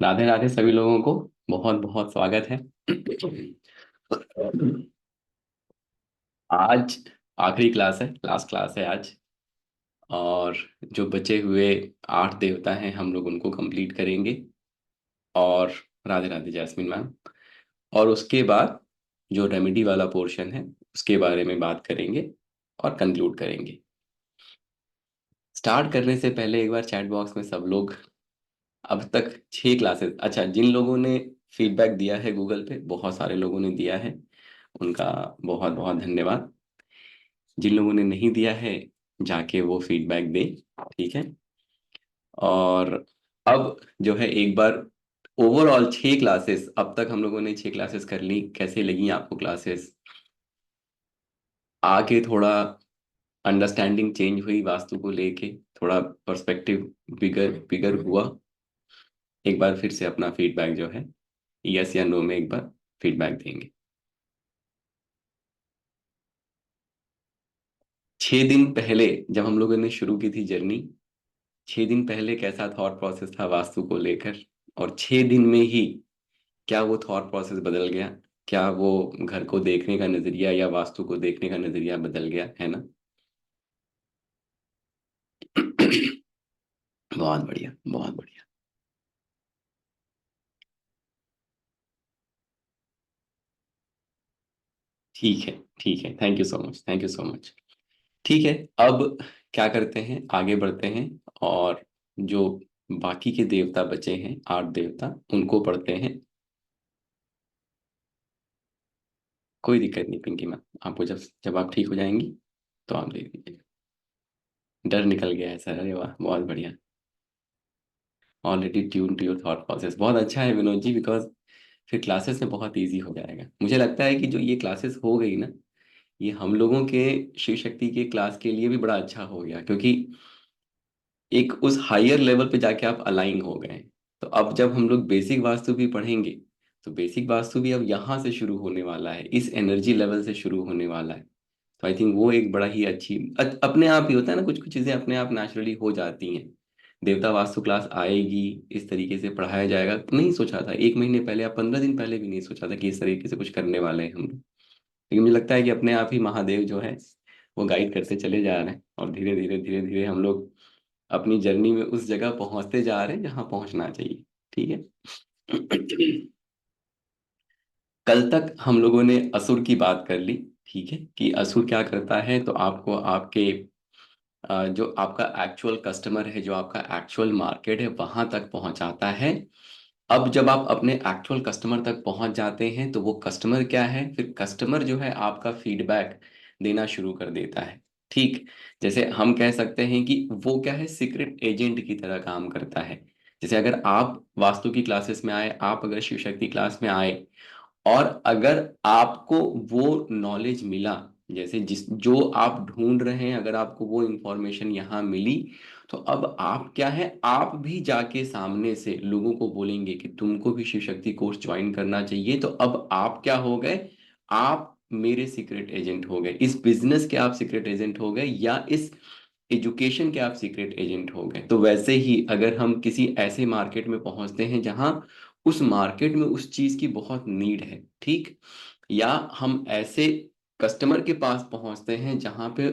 राधे राधे सभी लोगों को। बहुत बहुत स्वागत है। आज आखिरी क्लास है, लास्ट क्लास है आज। और जो बचे हुए 8 देवता हैं हम लोग उनको कंप्लीट करेंगे। और राधे राधे जैस्मिन मैम। और उसके बाद जो रेमेडी वाला पोर्शन है उसके बारे में बात करेंगे और कंक्लूड करेंगे। स्टार्ट करने से पहले एक बार चैट बॉक्स में सब लोग, अब तक 6 क्लासेस, अच्छा जिन लोगों ने फीडबैक दिया है गूगल पे, बहुत सारे लोगों ने दिया है, उनका बहुत बहुत धन्यवाद। जिन लोगों ने नहीं दिया है जाके वो फीडबैक दें। ठीक है। और अब जो है एक बार ओवरऑल 6 क्लासेस, अब तक हम लोगों ने 6 क्लासेस कर ली, कैसे लगी आपको क्लासेस? आगे थोड़ा अंडरस्टैंडिंग चेंज हुई वास्तु को लेके, थोड़ा पर्सपेक्टिव बिगर बिगर हुआ? एक बार फिर से अपना फीडबैक जो है यस या नो में एक बार फीडबैक देंगे। 6 दिन पहले जब हम लोगों ने शुरू की थी जर्नी, 6 दिन पहले कैसा थॉट प्रोसेस था वास्तु को लेकर? और 6 दिन में ही क्या वो थॉट प्रोसेस बदल गया? क्या वो घर को देखने का नजरिया या वास्तु को देखने का नजरिया बदल गया है ना? बहुत बढ़िया, बहुत बढ़िया। ठीक है, ठीक है, thank you so much, thank you so much. ठीक है। अब क्या करते हैं, आगे बढ़ते हैं। और जो बाकी के देवता बचे हैं, 8 देवता, उनको पढ़ते हैं। कोई दिक्कत नहीं पिंकी मैम, आपको जब जब आप ठीक हो जाएंगी तो आप दे दीजिए। डर निकल गया है सर, अरे वाह बहुत बढ़िया। Already tune to your thought process, बहुत अच्छा है विनोद जी, बिकॉज फिर क्लासेस में बहुत इजी हो जाएगा। मुझे लगता है कि जो ये क्लासेस हो गई ना, ये हम लोगों के शिव शक्ति के क्लास के लिए भी बड़ा अच्छा हो गया, क्योंकि एक उस हायर लेवल पे जाके आप अलाइन हो गए। तो अब जब हम लोग बेसिक वास्तु भी पढ़ेंगे, तो बेसिक वास्तु भी अब यहाँ से शुरू होने वाला है, इस एनर्जी लेवल से शुरू होने वाला है। तो आई थिंक वो एक बड़ा ही अच्छी अपने आप ही होता है ना, कुछ कुछ चीजें अपने आप नेचुरली हो जाती हैं। देवता वास्तु क्लास आएगी, इस तरीके से पढ़ाया जाएगा, नहीं सोचा था 1 महीने पहले या 15 दिन पहले भी नहीं सोचा था कि इस तरीके से कुछ करने वाले हैं हम लोग। लेकिन मुझे लगता है कि अपने आप ही महादेव जो है वो गाइड करते चले जा रहे हैं, और धीरे धीरे धीरे धीरे हम लोग अपनी जर्नी में उस जगह पहुंचते जा रहे हैं जहां पहुंचना चाहिए। ठीक है। कल तक हम लोगों ने असुर की बात कर ली। ठीक है, कि असुर क्या करता है, तो आपको आपके जो आपका एक्चुअल कस्टमर है, जो आपका एक्चुअल मार्केट है, वहां तक पहुंचाता है। अब जब आप अपने एक्चुअल कस्टमर तक पहुंच जाते हैं तो वो कस्टमर क्या है, फिर कस्टमर जो है आपका फीडबैक देना शुरू कर देता है। ठीक, जैसे हम कह सकते हैं कि वो क्या है, सीक्रेट एजेंट की तरह काम करता है। जैसे अगर आप वास्तु की क्लासेस में आए, आप अगर शिव शक्ति क्लास में आए, और अगर आपको वो नॉलेज मिला, जैसे जिस जो आप ढूंढ रहे हैं, अगर आपको वो इंफॉर्मेशन यहाँ मिली, तो अब आप क्या है, आप भी जाके सामने से लोगों को बोलेंगे कि तुमको भी शिव शक्ति कोर्स ज्वाइन करना चाहिए। तो अब आप क्या हो गए, आप मेरे सीक्रेट एजेंट हो गए, इस बिजनेस के आप सीक्रेट एजेंट हो गए, या इस एजुकेशन के आप सीक्रेट एजेंट हो गए। तो वैसे ही अगर हम किसी ऐसे मार्केट में पहुंचते हैं जहां उस मार्केट में उस चीज की बहुत नीड है, ठीक, या हम ऐसे कस्टमर के पास पहुंचते हैं जहां पे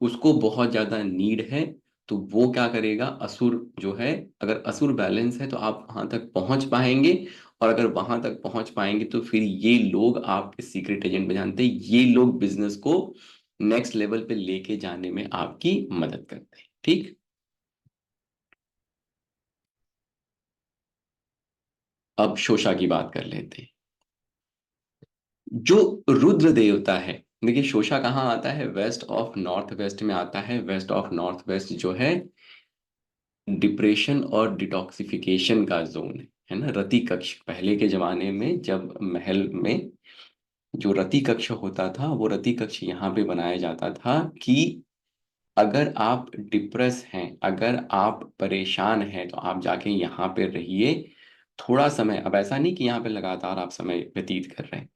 उसको बहुत ज्यादा नीड है, तो वो क्या करेगा, असुर जो है, अगर असुर बैलेंस है तो आप वहां तक पहुंच पाएंगे। और अगर वहां तक पहुंच पाएंगे तो फिर ये लोग आपके सीक्रेट एजेंट बन जानते हैं, ये लोग बिजनेस को नेक्स्ट लेवल पे लेके जाने में आपकी मदद करते हैं। ठीक। अब शोषा की बात कर लेते हैं। जो रुद्र देवता है, देखिए शोषा कहाँ आता है, वेस्ट ऑफ नॉर्थ वेस्ट में आता है। वेस्ट ऑफ नॉर्थ वेस्ट जो है डिप्रेशन और डिटॉक्सिफिकेशन का जोन है ना। रति कक्ष, पहले के जमाने में जब महल में जो रति कक्ष होता था, वो रति कक्ष यहाँ पे बनाया जाता था कि अगर आप डिप्रेस हैं, अगर आप परेशान हैं, तो आप जाके यहाँ पे रहिए थोड़ा समय। अब ऐसा नहीं कि यहाँ पे लगातार आप समय व्यतीत कर रहे हैं,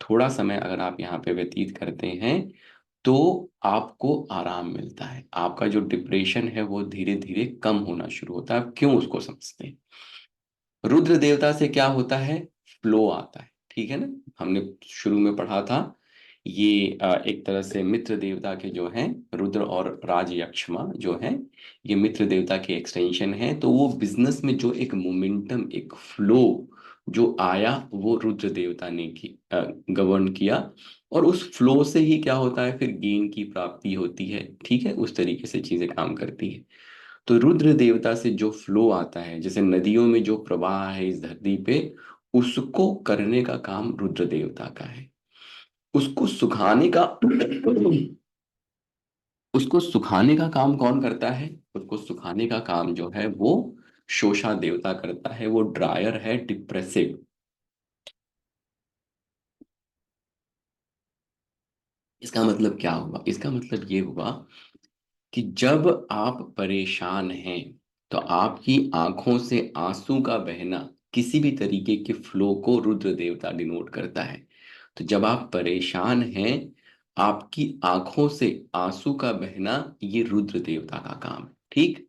थोड़ा समय अगर आप यहाँ पे व्यतीत करते हैं तो आपको आराम मिलता है, आपका जो डिप्रेशन है वो धीरे धीरे कम होना शुरू होता है। आप क्यों उसको समझते हैं? रुद्र देवता से क्या होता है? फ्लो आता है, ठीक है ना। हमने शुरू में पढ़ा था, ये एक तरह से मित्र देवता के जो हैं, रुद्र और राज यक्षमा जो हैं, ये मित्र देवता के एक्सटेंशन है। तो वो बिजनेस में जो एक मोमेंटम, एक फ्लो जो आया, वो रुद्र देवता ने की गवर्न किया। और उस फ्लो से ही क्या होता है, फिर गेन की प्राप्ति होती है, ठीक है। उस तरीके से चीजें काम करती है। तो रुद्र देवता से जो फ्लो आता है, जैसे नदियों में जो प्रवाह है इस धरती पे, उसको करने का काम रुद्र देवता का है। उसको सुखाने का उसको सुखाने का काम कौन करता है? उसको सुखाने का काम जो है वो शोषा देवता करता है। वो ड्रायर है, डिप्रेसिव। इसका मतलब क्या हुआ? इसका मतलब ये हुआ कि जब आप परेशान हैं तो आपकी आंखों से आंसू का बहना, किसी भी तरीके के फ्लो को रुद्र देवता डिनोट करता है। तो जब आप परेशान हैं, आपकी आंखों से आंसू का बहना, ये रुद्र देवता का काम है, ठीक।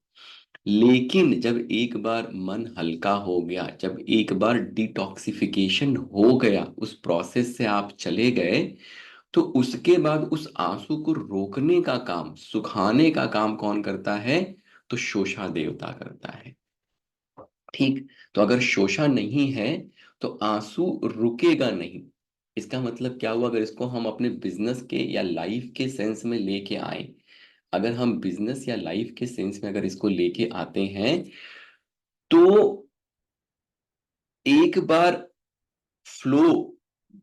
लेकिन जब एक बार मन हल्का हो गया, जब एक बार डिटॉक्सिफिकेशन हो गया, उस प्रोसेस से आप चले गए, तो उसके बाद उस आंसू को रोकने का काम, सुखाने का काम कौन करता है? तो शोषा देवता करता है, ठीक। तो अगर शोषा नहीं है तो आंसू रुकेगा नहीं। इसका मतलब क्या हुआ? अगर इसको हम अपने बिजनेस के या लाइफ के सेंस में लेके आए, अगर हम बिजनेस या लाइफ के सेंस में अगर इसको लेके आते हैं, तो एक बार फ्लो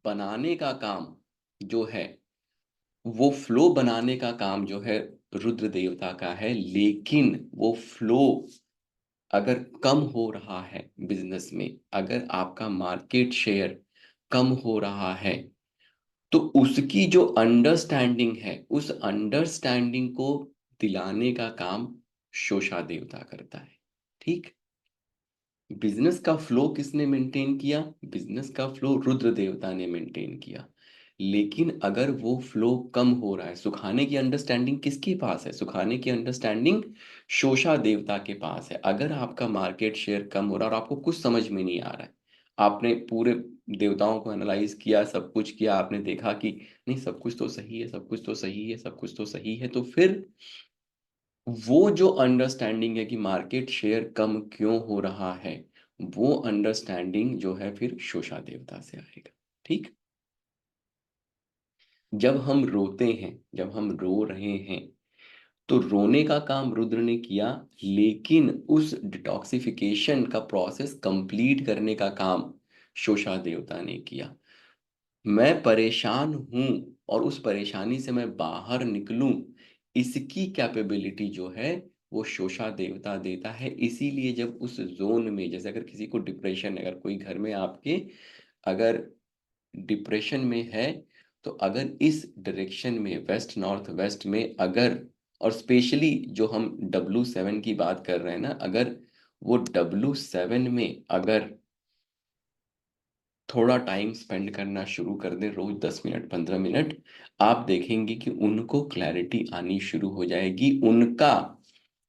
बनाने का काम जो है, वो फ्लो बनाने का काम जो है रुद्र देवता का है। लेकिन वो फ्लो अगर कम हो रहा है बिजनेस में, अगर आपका मार्केट शेयर कम हो रहा है, तो उसकी जो अंडरस्टैंडिंग है, उस अंडरस्टैंडिंग को दिलाने का काम शोषा देवता करता है, ठीक। बिजनेस का फ्लो किसने मेंटेन किया? बिजनेस का फ्लो रुद्र देवता ने मेंटेन किया। लेकिन अगर वो फ्लो कम हो रहा है, सुखाने की अंडरस्टैंडिंग किसके पास है? सुखाने की अंडरस्टैंडिंग शोषा देवता के पास है। अगर आपका मार्केट शेयर कम हो रहा है और आपको कुछ समझ में नहीं आ रहा है, आपने पूरे देवताओं को एनालाइज किया, सब कुछ किया, आपने देखा कि नहीं, सब कुछ तो सही है, सब कुछ तो सही है, सब कुछ तो सही है, तो फिर वो जो अंडरस्टैंडिंग है कि मार्केट शेयर कम क्यों हो रहा है, वो अंडरस्टैंडिंग जो है फिर शोषा देवता से आएगा, ठीक। जब हम रोते हैं, जब हम रो रहे हैं, तो रोने का काम रुद्र ने किया। लेकिन उस डिटॉक्सिफिकेशन का प्रोसेस कंप्लीट करने का काम शोषा देवता ने किया। मैं परेशान हूं और उस परेशानी से मैं बाहर निकलूं, इसकी कैपेबिलिटी जो है वो शोषा देवता देता है। इसीलिए जब उस जोन में, जैसे अगर किसी को डिप्रेशन, अगर कोई घर में आपके अगर डिप्रेशन में है, तो अगर इस डायरेक्शन में, वेस्ट नॉर्थ वेस्ट में अगर, और स्पेशली जो हम W7 की बात कर रहे हैं ना, अगर वो W7 में अगर थोड़ा टाइम स्पेंड करना शुरू कर दें, रोज 10 मिनट, 15 मिनट, आप देखेंगे कि उनको क्लैरिटी आनी शुरू हो जाएगी।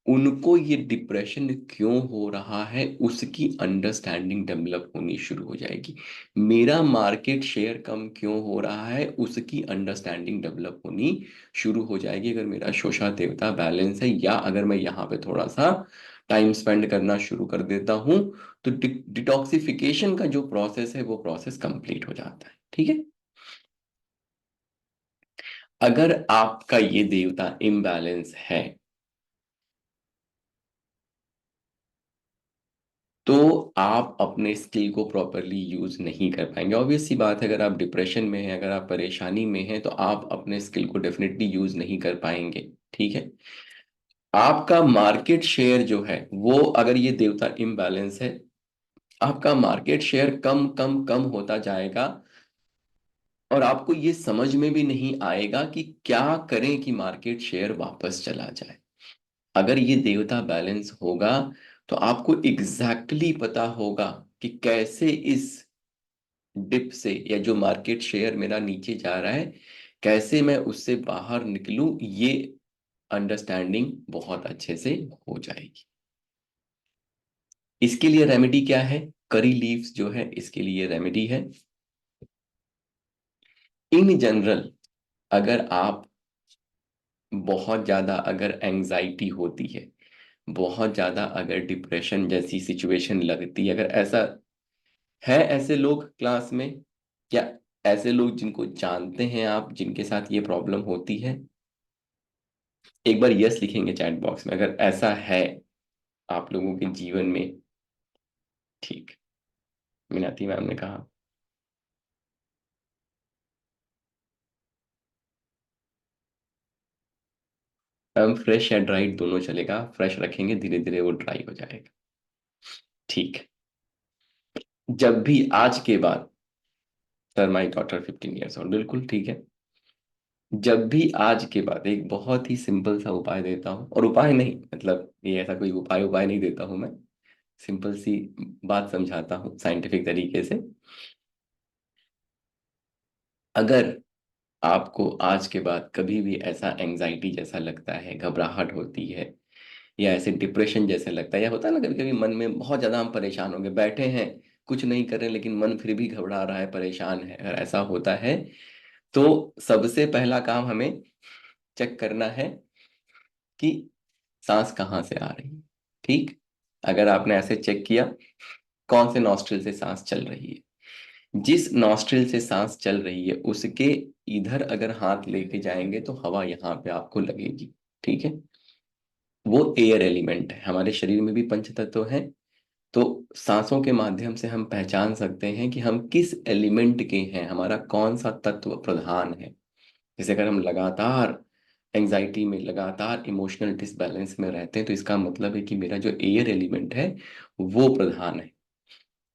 उनको ये डिप्रेशन क्यों हो रहा है उसकी अंडरस्टैंडिंग डेवलप होनी शुरू हो जाएगी। मेरा मार्केट शेयर कम क्यों हो रहा है उसकी अंडरस्टैंडिंग डेवलप होनी शुरू हो जाएगी, अगर मेरा शोषा देवता बैलेंस है, या अगर मैं यहाँ पे थोड़ा सा टाइम स्पेंड करना शुरू कर देता हूँ, तो डिटॉक्सिफिकेशन का जो प्रोसेस है वो प्रोसेस कंप्लीट हो जाता है, ठीक है। अगर आपका ये देवता इम्बैलेंस है, तो आप अपने स्किल को प्रॉपरली यूज नहीं कर पाएंगे। ऑब्वियस सी बात है, अगर आप डिप्रेशन में हैं, अगर आप परेशानी में हैं, तो आप अपने स्किल को डेफिनेटली यूज नहीं कर पाएंगे, ठीक है। आपका मार्केट शेयर जो है वो, अगर ये देवता इम्बैलेंस है, आपका मार्केट शेयर कम कम कम होता जाएगा। और आपको ये समझ में भी नहीं आएगा कि क्या करें कि मार्केट शेयर वापस चला जाए। अगर ये देवता बैलेंस होगा, तो आपको एग्जैक्टली पता होगा कि कैसे इस डिप से, या जो मार्केट शेयर मेरा नीचे जा रहा है, कैसे मैं उससे बाहर निकलूं, ये अंडरस्टैंडिंग बहुत अच्छे से हो जाएगी। इसके लिए रेमेडी क्या है? करी लीव्स जो है इसके लिए रेमेडी है। इन जनरल अगर आप बहुत ज्यादा अगर एंजाइटी होती है, बहुत ज्यादा अगर डिप्रेशन जैसी सिचुएशन लगती है, अगर ऐसा है, ऐसे लोग क्लास में, या ऐसे लोग जिनको जानते हैं आप जिनके साथ ये प्रॉब्लम होती है, एक बार यस लिखेंगे चैट बॉक्स में अगर ऐसा है आप लोगों के जीवन में। ठीक, मीनाती मैम ने कहा। हम फ्रेश या ड्राई दोनों चलेगा, फ्रेश रखेंगे धीरे धीरे वो ड्राई हो जाएगा। ठीक। जब भी आज के बाद, sir my daughter 15 years old, बिल्कुल ठीक है। जब भी आज के बाद एक बहुत ही सिंपल सा उपाय देता हूँ, और उपाय नहीं मतलब ये ऐसा कोई उपाय उपाय नहीं देता हूँ मैं, सिंपल सी बात समझाता हूँ साइंटिफिक तरीके से। अगर आपको आज के बाद कभी भी ऐसा एंजाइटी जैसा लगता है, घबराहट होती है, या ऐसे डिप्रेशन जैसे लगता है, या होता है ना कभी कभी मन में बहुत ज्यादा हम परेशान होंगे, बैठे हैं कुछ नहीं कर रहे लेकिन मन फिर भी घबरा रहा है, परेशान है, अगर ऐसा होता है तो सबसे पहला काम हमें चेक करना है कि सांस कहाँ से आ रही है। ठीक। अगर आपने ऐसे चेक किया, कौन से नॉस्ट्रिल से सांस चल रही है, जिस नॉस्ट्रिल से सांस चल रही है उसके इधर अगर हाथ लेके जाएंगे तो हवा यहाँ पे आपको लगेगी। ठीक है। वो एयर एलिमेंट है, हमारे शरीर में भी पंच तत्व हैं, तो सांसों के माध्यम से हम पहचान सकते हैं कि हम किस एलिमेंट के हैं, हमारा कौन सा तत्व प्रधान है। जैसे अगर हम लगातार एंजाइटी में, लगातार इमोशनल डिसबैलेंस में रहते हैं तो इसका मतलब है कि मेरा जो एयर एलिमेंट है वो प्रधान है।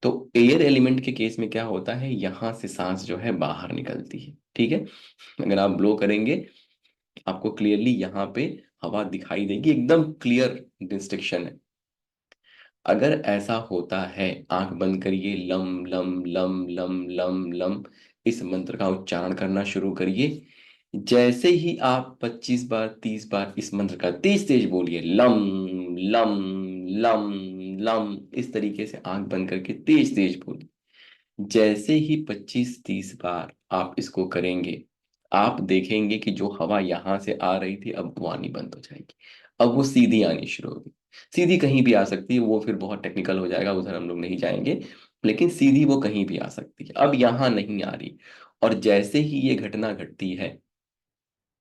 तो एयर एलिमेंट के केस में क्या होता है, यहां से सांस जो है बाहर निकलती है। ठीक है। अगर आप ब्लो करेंगे आपको क्लियरली यहाँ पे हवा दिखाई देगी, एकदम क्लियर डिस्टिंक्शन है। अगर ऐसा होता है, आंख बंद करिए, lump lump lump lump lump lump इस मंत्र का उच्चारण करना शुरू करिए। जैसे ही आप 25 बार 30 बार इस मंत्र का तेज तेज बोलिए, लम लम लम लम, इस तरीके से आंख बंद करके तेज तेज बोलिए। जैसे ही 25 30 बार आप इसको करेंगे, आप देखेंगे कि जो हवा यहां से आ रही थी अब वो आनी बंद हो जाएगी, अब वो सीधी आनी शुरू होगी। सीधी कहीं भी आ सकती है, वो फिर बहुत टेक्निकल हो जाएगा, उधर हम लोग नहीं जाएंगे, लेकिन सीधी वो कहीं भी आ सकती है, अब यहां नहीं आ रही। और जैसे ही ये घटना घटती है,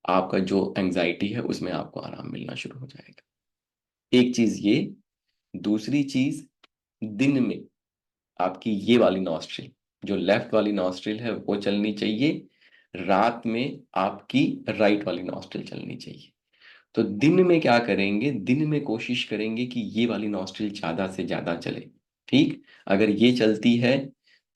आपका जो एंजाइटी है उसमें आपको आराम मिलना शुरू हो जाएगा। एक चीज ये। दूसरी चीज, दिन में आपकी ये वाली नॉस्ट्रिल, जो लेफ्ट वाली नॉस्ट्रिल है वो चलनी चाहिए, रात में आपकी राइट वाली नॉस्ट्रिल चलनी चाहिए। तो दिन में क्या करेंगे, दिन में कोशिश करेंगे कि ये वाली नॉस्ट्रिल ज्यादा से ज्यादा चले। ठीक। अगर ये चलती है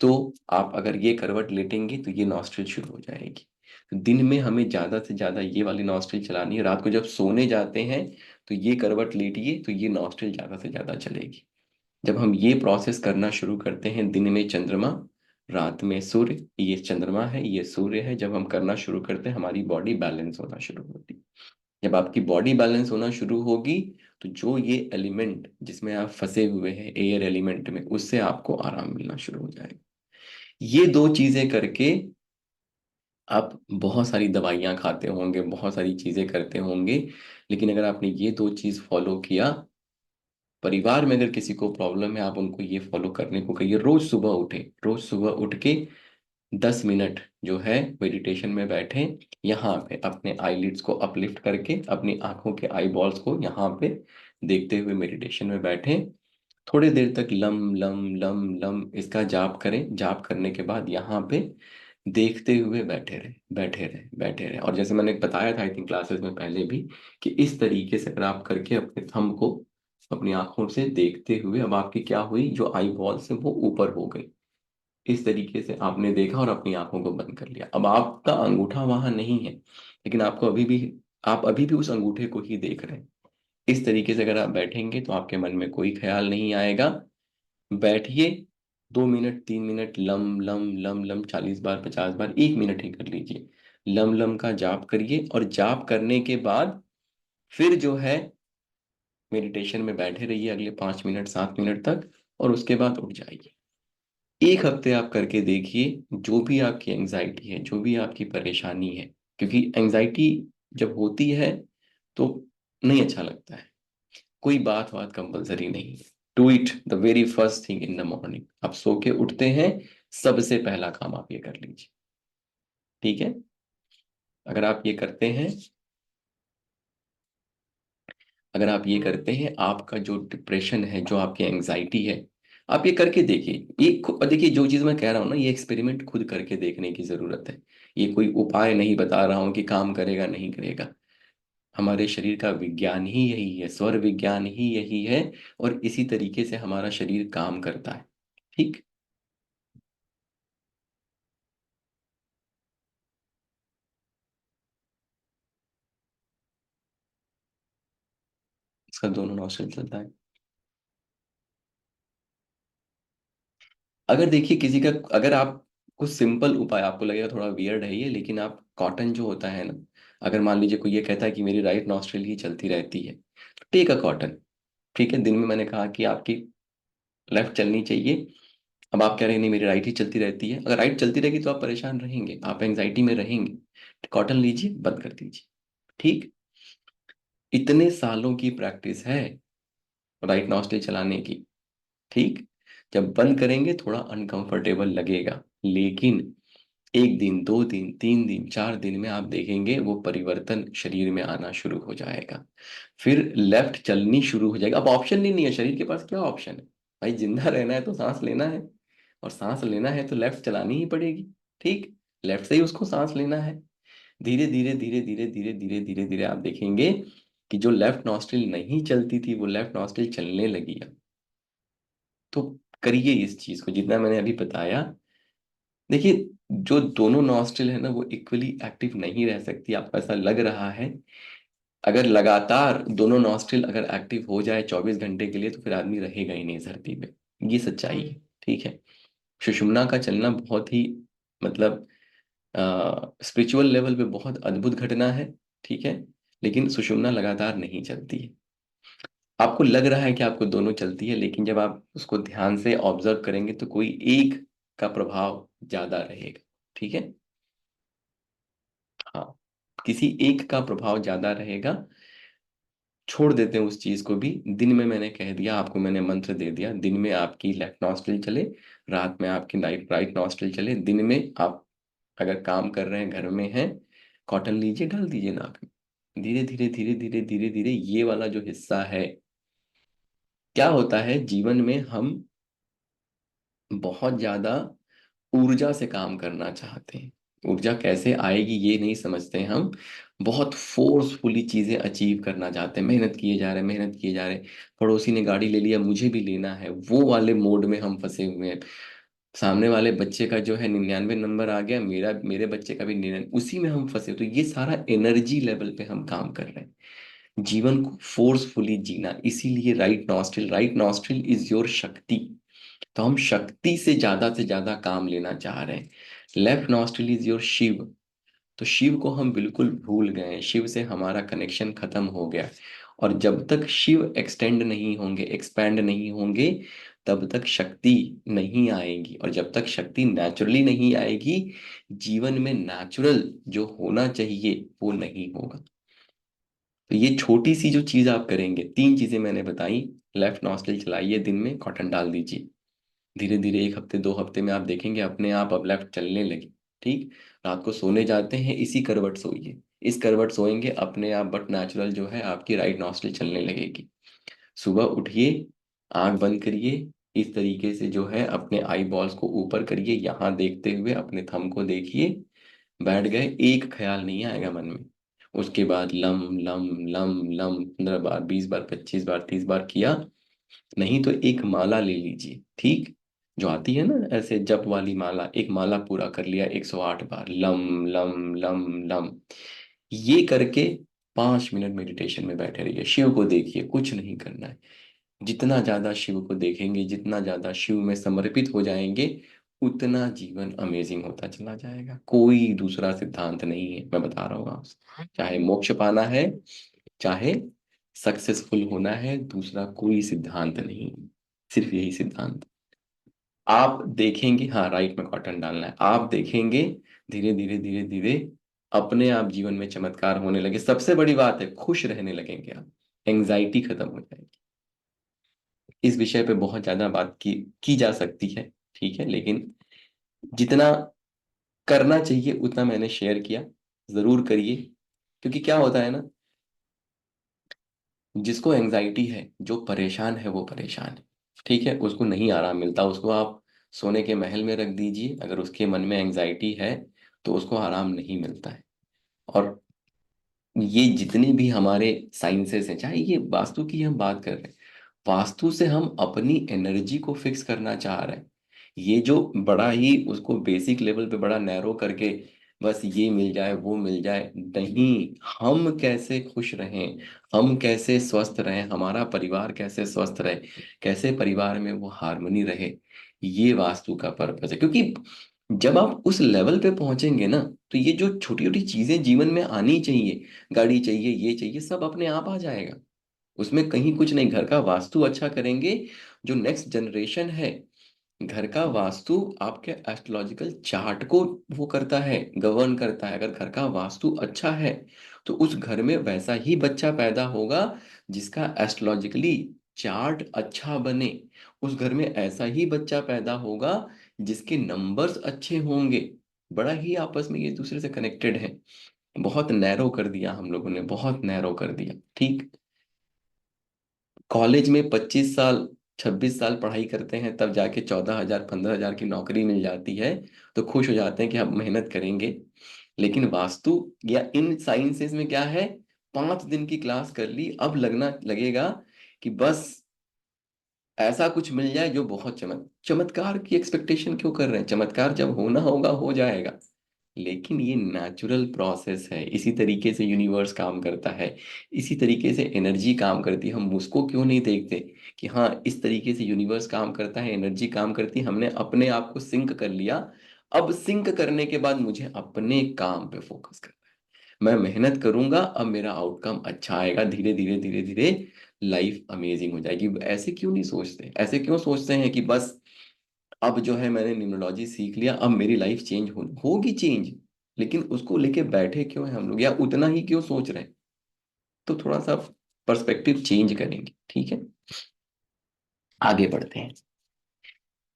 तो आप अगर ये करवट लेटेंगे तो ये नॉस्ट्रिल शुरू हो जाएगी। तो दिन में हमें ज्यादा से ज्यादा ये वाली नॉस्ट्रिल चलानी है, रात को जब सोने जाते हैं तो ये करवट लेटिए तो ये नॉस्ट्रिल ज्यादा से ज्यादा चलेगी। जब हम ये प्रोसेस करना शुरू करते हैं, दिन में चंद्रमा, रात में सूर्य, ये चंद्रमा है ये सूर्य है, जब हम करना शुरू करते हैं हमारी बॉडी बैलेंस होना शुरू होती है। जब आपकी बॉडी बैलेंस होना शुरू होगी तो जो ये एलिमेंट जिसमें आप फंसे हुए हैं एयर एलिमेंट में, उससे आपको आराम मिलना शुरू हो जाएगा। ये दो चीजें करके आप बहुत सारी दवाइयां खाते होंगे, बहुत सारी चीजें करते होंगे, लेकिन अगर आपने ये दो चीज फॉलो किया, परिवार में अगर किसी को प्रॉब्लम है आप उनको ये फॉलो करने को कहिए, रोज सुबह उठे, रोज सुबह उठ के 10 मिनट जो है मेडिटेशन में बैठे, यहाँ पे अपने आईलिड्स को अपलिफ्ट करके अपनी आंखों के आई बॉल्स को यहाँ पे देखते हुए मेडिटेशन में बैठे, थोड़ी देर तक लम लम लम लम इसका जाप करें। जाप करने के बाद यहाँ पे देखते हुए बैठे रहे, बैठे रहे, बैठे रहे। और जैसे मैंने बताया था आई थिंक क्लासेस में पहले भी, कि इस तरीके से अगर आप करके अपने थंब को अपनी आंखों से देखते हुए, अब आपकी क्या हुई, जो आई बॉल्स है वो ऊपर हो गई, इस तरीके से आपने देखा और अपनी आंखों को बंद कर लिया। अब आपका अंगूठा वहां नहीं है, लेकिन आपको अभी भी, आप अभी भी उस अंगूठे को ही देख रहे हैं। इस तरीके से अगर आप बैठेंगे तो आपके मन में कोई ख्याल नहीं आएगा। बैठिए, 2 minute 3 minute lump lump lump lump 40 बार 50 बार, 1 मिनट ही कर लीजिए, लम लम का जाप करिए। और जाप करने के बाद फिर जो है मेडिटेशन में बैठे रहिए अगले 5 मिनट 7 मिनट तक, और उसके बाद उठ जाइए। एक हफ्ते आप करके देखिए, जो भी आपकी एंजाइटी है, जो भी आपकी परेशानी है, क्योंकि एंजाइटी जब होती है तो नहीं अच्छा लगता है। कोई बात बात कंपलसरी नहीं है। Do it the very first thing in the morning. आप सो के उठते हैं, सबसे पहला काम आप ये कर लीजिए। ठीक है? अगर आप ये करते हैं, अगर आप ये करते हैं, आपका जो डिप्रेशन है, जो आपकी एंजाइटी है, आप ये करके देखिए। देखिए, जो चीज़ मैं कह रहा हूँ ना, ये एक्सपेरिमेंट खुद करके देखने की ज़रूरत है। ये कोई उपाय नहीं बता रहा हूँ कि काम करेगा नहीं करेगा। हमारे शरीर का विज्ञान ही यही है, स्वर विज्ञान ही यही है, और इसी तरीके से हमारा शरीर काम करता है। ठीक। इसका दोनों नॉस्ट्रल चलता है। अगर देखिए किसी का, अगर आप कुछ सिंपल उपाय, आपको लगेगा थोड़ा वियर्ड है ये, लेकिन आप कॉटन जो होता है ना, अगर मान लीजिए कोई ये कहता है कि मेरी राइट नॉस्ट्रिल ही चलती रहती है, तो टेक अ कॉटन। ठीक है? दिन में मैंने कहा कि आपकी लेफ्ट चलनी चाहिए। अब आप कह रहे हैं नहीं मेरी राइट ही चलती रहती है। अगर राइट चलती रहेगी तो आप परेशान रहेंगे, आप एंजाइटी में रहेंगे। कॉटन लीजिए, बंद कर दीजिए। ठीक। इतने सालों की प्रैक्टिस है राइट नॉस्ट्रिल चलाने की। ठीक। जब बंद करेंगे थोड़ा अनकंफर्टेबल लगेगा, लेकिन एक दिन, दो दिन, तीन दिन, चार दिन में आप देखेंगे वो परिवर्तन शरीर में आना शुरू हो जाएगा। फिर लेफ्ट चलनी शुरू हो जाएगा। अब ऑप्शन ही नहीं है शरीर के पास, क्या ऑप्शन है? भाई जिंदा रहना है तो सांस लेना है, और सांस लेना है तो लेफ्ट चलानी ही पड़ेगी। ठीक। लेफ्ट से ही उसको सांस लेना है। धीरे धीरे धीरे धीरे धीरे धीरे धीरे धीरे आप देखेंगे कि जो लेफ्ट नॉस्ट्रिल नहीं चलती थी वो लेफ्ट नॉस्ट्रिल चलने लगी अब। तो करिए इस चीज को जितना मैंने अभी बताया। देखिए, जो दोनों नॉस्ट्रिल है ना वो इक्वली एक्टिव नहीं रह सकती, आपको ऐसा लग रहा है। अगर लगातार दोनों नॉस्ट्रिल अगर एक्टिव हो जाए 24 घंटे के लिए, तो फिर आदमी रहेगा ही नहीं इस धरती पे। ये सच्चाई है। ठीक है? सुषुम्ना का चलना बहुत ही, मतलब स्पिरिचुअल लेवल पे बहुत अद्भुत घटना है। ठीक है? लेकिन सुषुम्ना लगातार नहीं चलती है। आपको लग रहा है कि आपको दोनों चलती है, लेकिन जब आप उसको ध्यान से ऑब्जर्व करेंगे तो कोई एक का प्रभाव ज्यादा रहेगा। ठीक है? हाँ, किसी एक का प्रभाव ज्यादा रहेगा। छोड़ देते हैं उस चीज को भी। दिन में मैंने कह दिया आपको, मैंने मंत्र दे दिया, दिन में आपकी लेफ्ट नॉस्ट्रिल चले, रात में आपकी राइट नॉस्ट्रिल चले। दिन में आप अगर काम कर रहे हैं, घर में हैं, कॉटन लीजिए, डाल दीजिए नाक में। धीरे धीरे धीरे धीरे धीरे धीरे ये वाला जो हिस्सा है, क्या होता है जीवन में, हम बहुत ज्यादा ऊर्जा से काम करना चाहते हैं। ऊर्जा कैसे आएगी ये नहीं समझते हैं हम। बहुत फोर्सफुली चीजें अचीव करना चाहते हैं, मेहनत किए जा रहे हैं, मेहनत किए जा रहे हैं। पड़ोसी ने गाड़ी ले लिया, मुझे भी लेना है, वो वाले मोड में हम फंसे हुए हैं। सामने वाले बच्चे का जो है 99 नंबर आ गया, मेरे बच्चे का भी 99, उसी में हम फंसे। तो ये सारा एनर्जी लेवल पे हम काम कर रहे हैं। जीवन को फोर्सफुली जीना, इसीलिए राइट नॉस्ट्रिल इज योर शक्ति। तो हम शक्ति से ज्यादा काम लेना चाह रहे हैं। Left nostril is your Shiv. तो शिव को हम बिल्कुल भूल गए हैं, शिव से हमारा कनेक्शन खत्म हो गया। और जब तक शिव एक्सटेंड नहीं होंगे, एक्सपैंड नहीं होंगे, तब तक शक्ति नहीं आएगी। और जब तक शक्ति नेचुरली नहीं आएगी, जीवन में नेचुरल जो होना चाहिए वो नहीं होगा। तो ये छोटी सी जो चीज आप करेंगे, तीन चीजें मैंने बताई। लेफ्ट नॉस्ट्रिल चलाइए, दिन में कॉटन डाल दीजिए। धीरे धीरे एक हफ्ते, दो हफ्ते में आप देखेंगे अपने आप अब लेफ्ट चलने लगी। ठीक। रात को सोने जाते हैं इसी करवट सोइए। इस करवट सोएंगे अपने आप, बट नेचुरल जो है आपकी राइट नॉस्ट्रिल चलने लगेगी। सुबह उठिए, आंख बंद करिए, इस तरीके से जो है अपने आई बॉल्स को ऊपर करिए, यहाँ देखते हुए अपने थंब को देखिए। बैठ गए, एक ख्याल नहीं आएगा मन में। उसके बाद लम लम लम लम 15 बार, 20 बार, 25 बार, 30 बार किया। नहीं तो एक माला ले लीजिए। ठीक। जो आती है ना ऐसे जप वाली माला, एक माला पूरा कर लिया 108 बार, लम लम लम लम। ये करके 5 मिनट मेडिटेशन में बैठे रहिए, शिव को देखिए, कुछ नहीं करना है। जितना ज्यादा शिव को देखेंगे, जितना ज्यादा शिव में समर्पित हो जाएंगे, उतना जीवन अमेजिंग होता चला जाएगा। कोई दूसरा सिद्धांत नहीं है, मैं बता रहा हूँ आपसे। चाहे मोक्ष पाना है, चाहे सक्सेसफुल होना है, दूसरा कोई सिद्धांत नहीं, सिर्फ यही सिद्धांत। आप देखेंगे, हाँ राइट में कॉटन डालना है, आप देखेंगे धीरे धीरे धीरे धीरे अपने आप जीवन में चमत्कार होने लगे। सबसे बड़ी बात है, खुश रहने लगेंगे आप, एंजाइटी खत्म हो जाएगी। इस विषय पे बहुत ज्यादा बात की जा सकती है, ठीक है, लेकिन जितना करना चाहिए उतना मैंने शेयर किया। जरूर करिए, क्योंकि क्या होता है ना, जिसको एंजाइटी है, जो परेशान है वो परेशान है, ठीक है, उसको नहीं आराम मिलता। उसको आप सोने के महल में रख दीजिए, अगर उसके मन में एंजाइटी है तो उसको आराम नहीं मिलता है। और ये जितनी भी हमारे साइंसेस हैं, चाहे ये वास्तु की हम बात कर रहे हैं, वास्तु से हम अपनी एनर्जी को फिक्स करना चाह रहे हैं। ये जो बड़ा ही उसको बेसिक लेवल पे बड़ा नैरो करके बस ये मिल जाए वो मिल जाए, नहीं, हम कैसे खुश रहें, हम कैसे स्वस्थ रहें, हमारा परिवार कैसे स्वस्थ रहे, कैसे परिवार में वो हार्मनी रहे, ये वास्तु का पर्पस है। क्योंकि जब आप उस लेवल पे पहुंचेंगे ना, तो ये जो छोटी छोटी चीजें जीवन में आनी चाहिए, गाड़ी चाहिए, ये चाहिए, सब अपने आप आ जाएगा। उसमें कहीं कुछ नहीं, घर का वास्तु अच्छा करेंगे, जो नेक्स्ट जनरेशन है, घर का वास्तु आपके एस्ट्रोलॉजिकल चार्ट को वो करता है, गवर्न करता है। अगर घर का वास्तु अच्छा है तो उस घर में वैसा ही बच्चा पैदा होगा जिसका एस्ट्रोलॉजिकली चार्ट अच्छा बने। उस घर में ऐसा ही बच्चा पैदा होगा जिसके नंबर्स अच्छे होंगे। बड़ा ही आपस में ये दूसरे से कनेक्टेड है। बहुत नैरो कर दिया हम लोगों ने, बहुत नैरो कर दिया, ठीक। कॉलेज में 25 साल 26 साल पढ़ाई करते हैं, तब जाके 14,000 15,000 की नौकरी मिल जाती है, तो खुश हो जाते हैं कि हम मेहनत करेंगे। लेकिन वास्तु या इन साइंसेस में क्या है, 5 दिन की क्लास कर ली, अब लगना लगेगा कि बस ऐसा कुछ मिल जाए जो बहुत चमत्कार की एक्सपेक्टेशन क्यों कर रहे हैं? चमत्कार जब होना होगा हो जाएगा। लेकिन ये नेचुरल प्रोसेस है, इसी तरीके से यूनिवर्स काम करता है, इसी तरीके से एनर्जी काम करती है। हम उसको क्यों नहीं देखते कि हाँ, इस तरीके से यूनिवर्स काम करता है, एनर्जी काम करती है, हमने अपने आप को सिंक कर लिया। अब सिंक करने के बाद मुझे अपने काम पे फोकस करना है, मैं मेहनत करूंगा, अब मेरा आउटकम अच्छा आएगा, धीरे धीरे धीरे धीरे लाइफ अमेजिंग हो जाएगी। ऐसे क्यों नहीं सोचते, ऐसे क्यों सोचते हैं कि बस अब जो है मैंने न्यूमरोलॉजी सीख लिया, अब मेरी लाइफ चेंज होगी चेंज, लेकिन उसको लेके बैठे क्यों हैं हम लोग, या उतना ही क्यों सोच रहे हैं? तो थोड़ा सा पर्सपेक्टिव चेंज करेंगे, ठीक है। आगे बढ़ते हैं।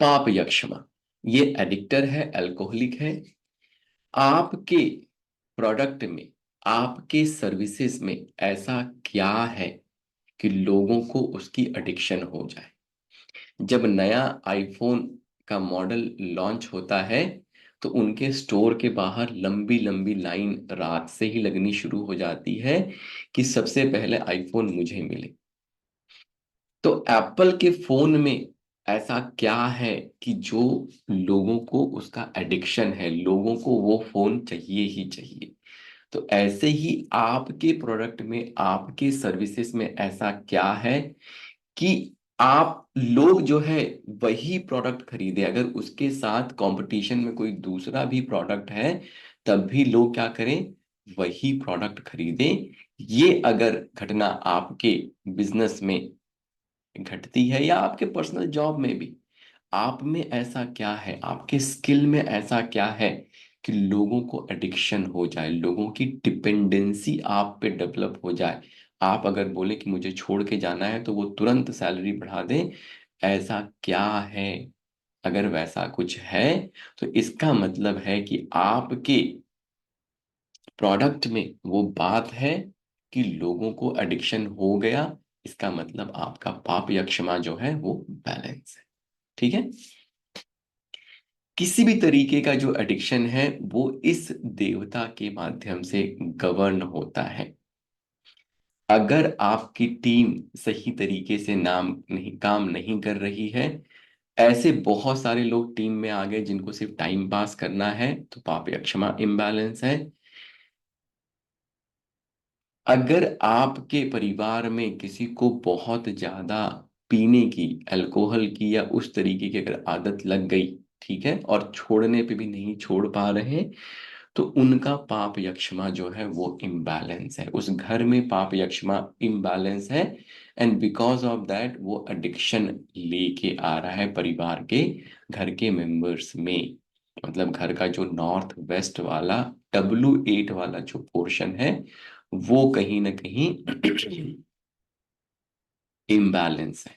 पाप यक्षमा, ये एडिक्टर है, अल्कोहलिक है। आपके प्रोडक्ट में, आपके सर्विसेज में ऐसा क्या है कि लोगों को उसकी एडिक्शन हो जाए? जब नया आईफोन का मॉडल लॉन्च होता है तो उनके स्टोर के बाहर लंबी लंबी लाइन रात से ही लगनी शुरू हो जाती है कि सबसे पहले आईफोन मुझे मिले। तो एप्पल के फोन में ऐसा क्या है कि जो लोगों को उसका एडिक्शन है, लोगों को वो फोन चाहिए ही चाहिए? तो ऐसे ही आपके प्रोडक्ट में, आपके सर्विसेज में ऐसा क्या है कि आप लोग जो है वही प्रोडक्ट खरीदे, अगर उसके साथ कंपटीशन में कोई दूसरा भी प्रोडक्ट है तब भी लोग क्या करें, वही प्रोडक्ट खरीदें। ये अगर घटना आपके बिजनेस में घटती है या आपके पर्सनल जॉब में भी, आप में ऐसा क्या है, आपके स्किल में ऐसा क्या है कि लोगों को एडिक्शन हो जाए, लोगों की डिपेंडेंसी आप पे डेवलप हो जाए? आप अगर बोले कि मुझे छोड़ के जाना है तो वो तुरंत सैलरी बढ़ा दें, ऐसा क्या है? अगर वैसा कुछ है तो इसका मतलब है कि आपके प्रोडक्ट में वो बात है कि लोगों को एडिक्शन हो गया। इसका मतलब आपका पाप या क्षमा जो है वो बैलेंस है, ठीक है। किसी भी तरीके का जो एडिक्शन है वो इस देवता के माध्यम से गवर्न होता है। अगर आपकी टीम सही तरीके से काम नहीं कर रही है, ऐसे बहुत सारे लोग टीम में आ गए जिनको सिर्फ टाइम पास करना है, तो पाप या क्षमा इम्बैलेंस है। अगर आपके परिवार में किसी को बहुत ज्यादा पीने की, अल्कोहल की या उस तरीके की अगर आदत लग गई, ठीक है, और छोड़ने पे भी नहीं छोड़ पा रहे हैं, तो उनका पाप यक्षमा जो है वो इम्बैलेंस है, उस घर में पाप यक्षमा इम्बैलेंस है। एंड बिकॉज ऑफ दैट वो एडिक्शन लेके आ रहा है परिवार के, घर के मेंबर्स में। मतलब घर का जो नॉर्थ वेस्ट वाला W8 वाला जो पोर्शन है वो कहीं ना कहीं इम्बैलेंस है।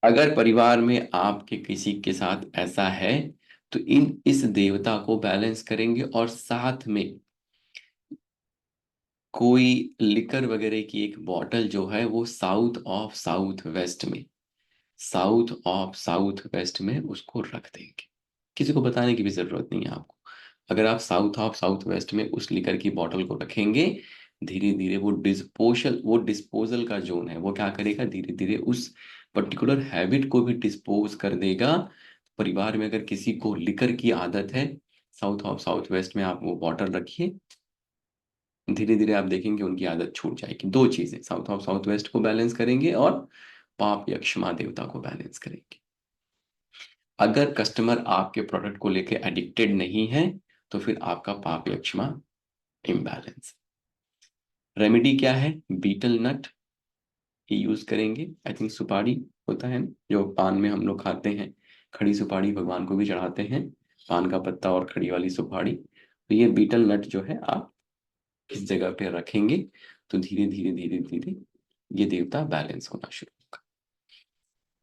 अगर परिवार में आपके किसी के साथ ऐसा है तो इन इस देवता को बैलेंस करेंगे, और साथ में कोई लिकर वगैरह की एक बॉटल जो है वो साउथ ऑफ साउथ वेस्ट में उसको रख देंगे। किसी को बताने की भी जरूरत नहीं है आपको। अगर आप साउथ ऑफ साउथ वेस्ट में उस लिकर की बॉटल को रखेंगे, धीरे धीरे वो डिस्पोजल का जोन है, वो क्या करेगा, धीरे धीरे उस पर्टिकुलर हैबिट को भी डिस्पोज कर देगा। परिवार में अगर किसी को लिकर की आदत है, साउथ ऑफ साउथ वेस्ट में आप वो बॉटल रखिए, धीरे धीरे आप देखेंगे उनकी आदत छूट जाएगी। दो चीजें, साउथ ऑफ साउथ वेस्ट को बैलेंस करेंगे और पाप या क्षमा देवता को बैलेंस करेंगे। अगर कस्टमर आपके प्रोडक्ट को लेके एडिक्टेड नहीं है तो फिर आपका पाप या क्षमा इम्बैलेंस। रेमेडी क्या है, बीटल नट ही यूज करेंगे। आई थिंक सुपारी होता है जो पान में हम लोग खाते हैं, खड़ी सुपारी भगवान को भी चढ़ाते हैं, पान का पत्ता और खड़ी वाली सुपारी। तो ये बीटल नट जो है आप इस जगह पे रखेंगे तो धीरे धीरे धीरे धीरे ये देवता बैलेंस होना शुरू होगा।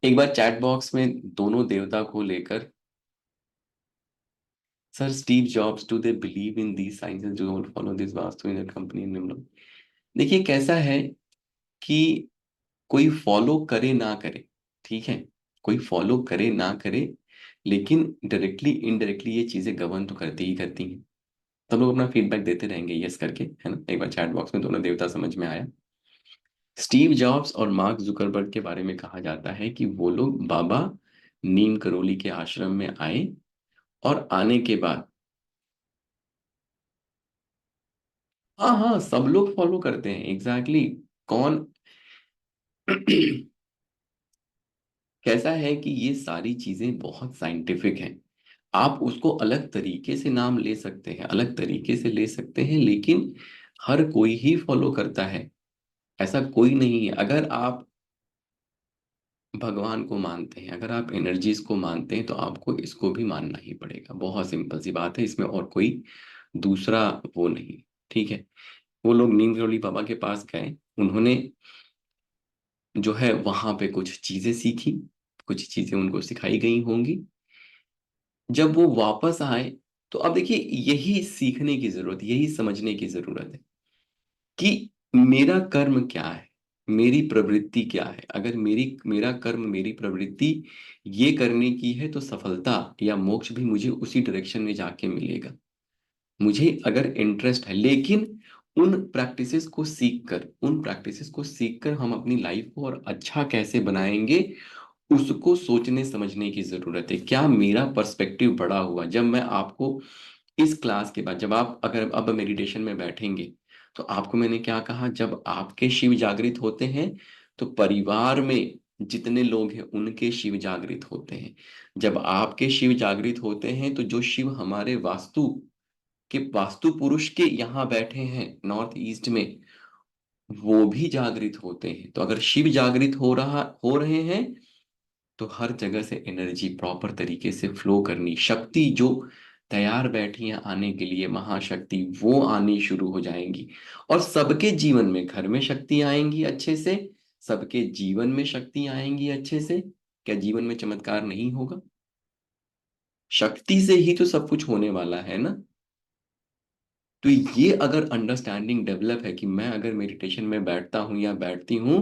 एक बार चैट बॉक्स में दोनों देवता को लेकर, sir Steve jobs do they believe in these sciences, do not follow this vastu in company निम्न। देखिए कैसा है कि कोई फॉलो करे ना करे, ठीक है, कोई फॉलो करे ना करे, लेकिन डायरेक्टली इनडायरेक्टली ये चीजें गवर्न तो करती ही करती हैं। सब लोग अपना फीडबैक देते रहेंगे यस करके, है ना। एक बार चैट बॉक्स में दोनों देवता समझ में आया। स्टीव जॉब्स और मार्क जुकरबर्ग के बारे में कहा जाता है कि वो लोग बाबा नीम करोली के आश्रम में आए, और आने के बाद, हाँ हाँ सब लोग फॉलो करते हैं एग्जैक्टली exactly। कौन कैसा है कि ये सारी चीजें बहुत साइंटिफिक हैं। आप उसको अलग तरीके से नाम ले सकते हैं, अलग तरीके से ले सकते हैं, लेकिन हर कोई ही फॉलो करता है। ऐसा कोई नहीं है। अगर आप भगवान को मानते हैं, अगर आप एनर्जीज को मानते हैं, तो आपको इसको भी मानना ही पड़ेगा। बहुत सिंपल सी बात है, इसमें और कोई दूसरा वो नहीं। ठीक है। वो लोग नीम करोली बाबा के पास गए, उन्होंने जो है वहां पे कुछ चीजें सीखी, कुछ चीजें उनको सिखाई गई होंगी। जब वो वापस आए तो अब देखिए यही सीखने की जरूरत, यही समझने की जरूरत है कि मेरा कर्म क्या है, मेरी प्रवृत्ति क्या है। अगर मेरा कर्म, मेरी प्रवृत्ति ये करने की है तो सफलता या मोक्ष भी मुझे उसी डायरेक्शन में जाके मिलेगा। मुझे अगर इंटरेस्ट है, लेकिन उन प्रैक्टिसेस को सीख कर हम अपनी लाइफ को और अच्छा कैसे बनाएंगे, उसको सोचने समझने की जरूरत है। क्या मेरा पर्सपेक्टिव बड़ा हुआ जब मैं आपको इस क्लास के बाद, जब आप अगर अब मेडिटेशन में बैठेंगे, तो आपको मैंने क्या कहा, जब आपके शिव जागृत होते हैं तो परिवार में जितने लोग हैं उनके शिव जागृत होते हैं। जब आपके शिव जागृत होते हैं तो जो शिव हमारे वास्तु पुरुष के यहाँ बैठे हैं नॉर्थ ईस्ट में, वो भी जागृत होते हैं। तो अगर शिव जागृत हो रहे हैं तो हर जगह से एनर्जी प्रॉपर तरीके से फ्लो करनी, शक्ति जो तैयार बैठी है आने के लिए, महाशक्ति वो आनी शुरू हो जाएंगी। और सबके जीवन में, घर में शक्ति आएंगी अच्छे से, सबके जीवन में शक्ति आएंगी अच्छे से। क्या जीवन में चमत्कार नहीं होगा? शक्ति से ही तो सब कुछ होने वाला है ना। तो ये अगर अंडरस्टैंडिंग डेवलप है कि मैं अगर मेडिटेशन में बैठता हूं या बैठती हूं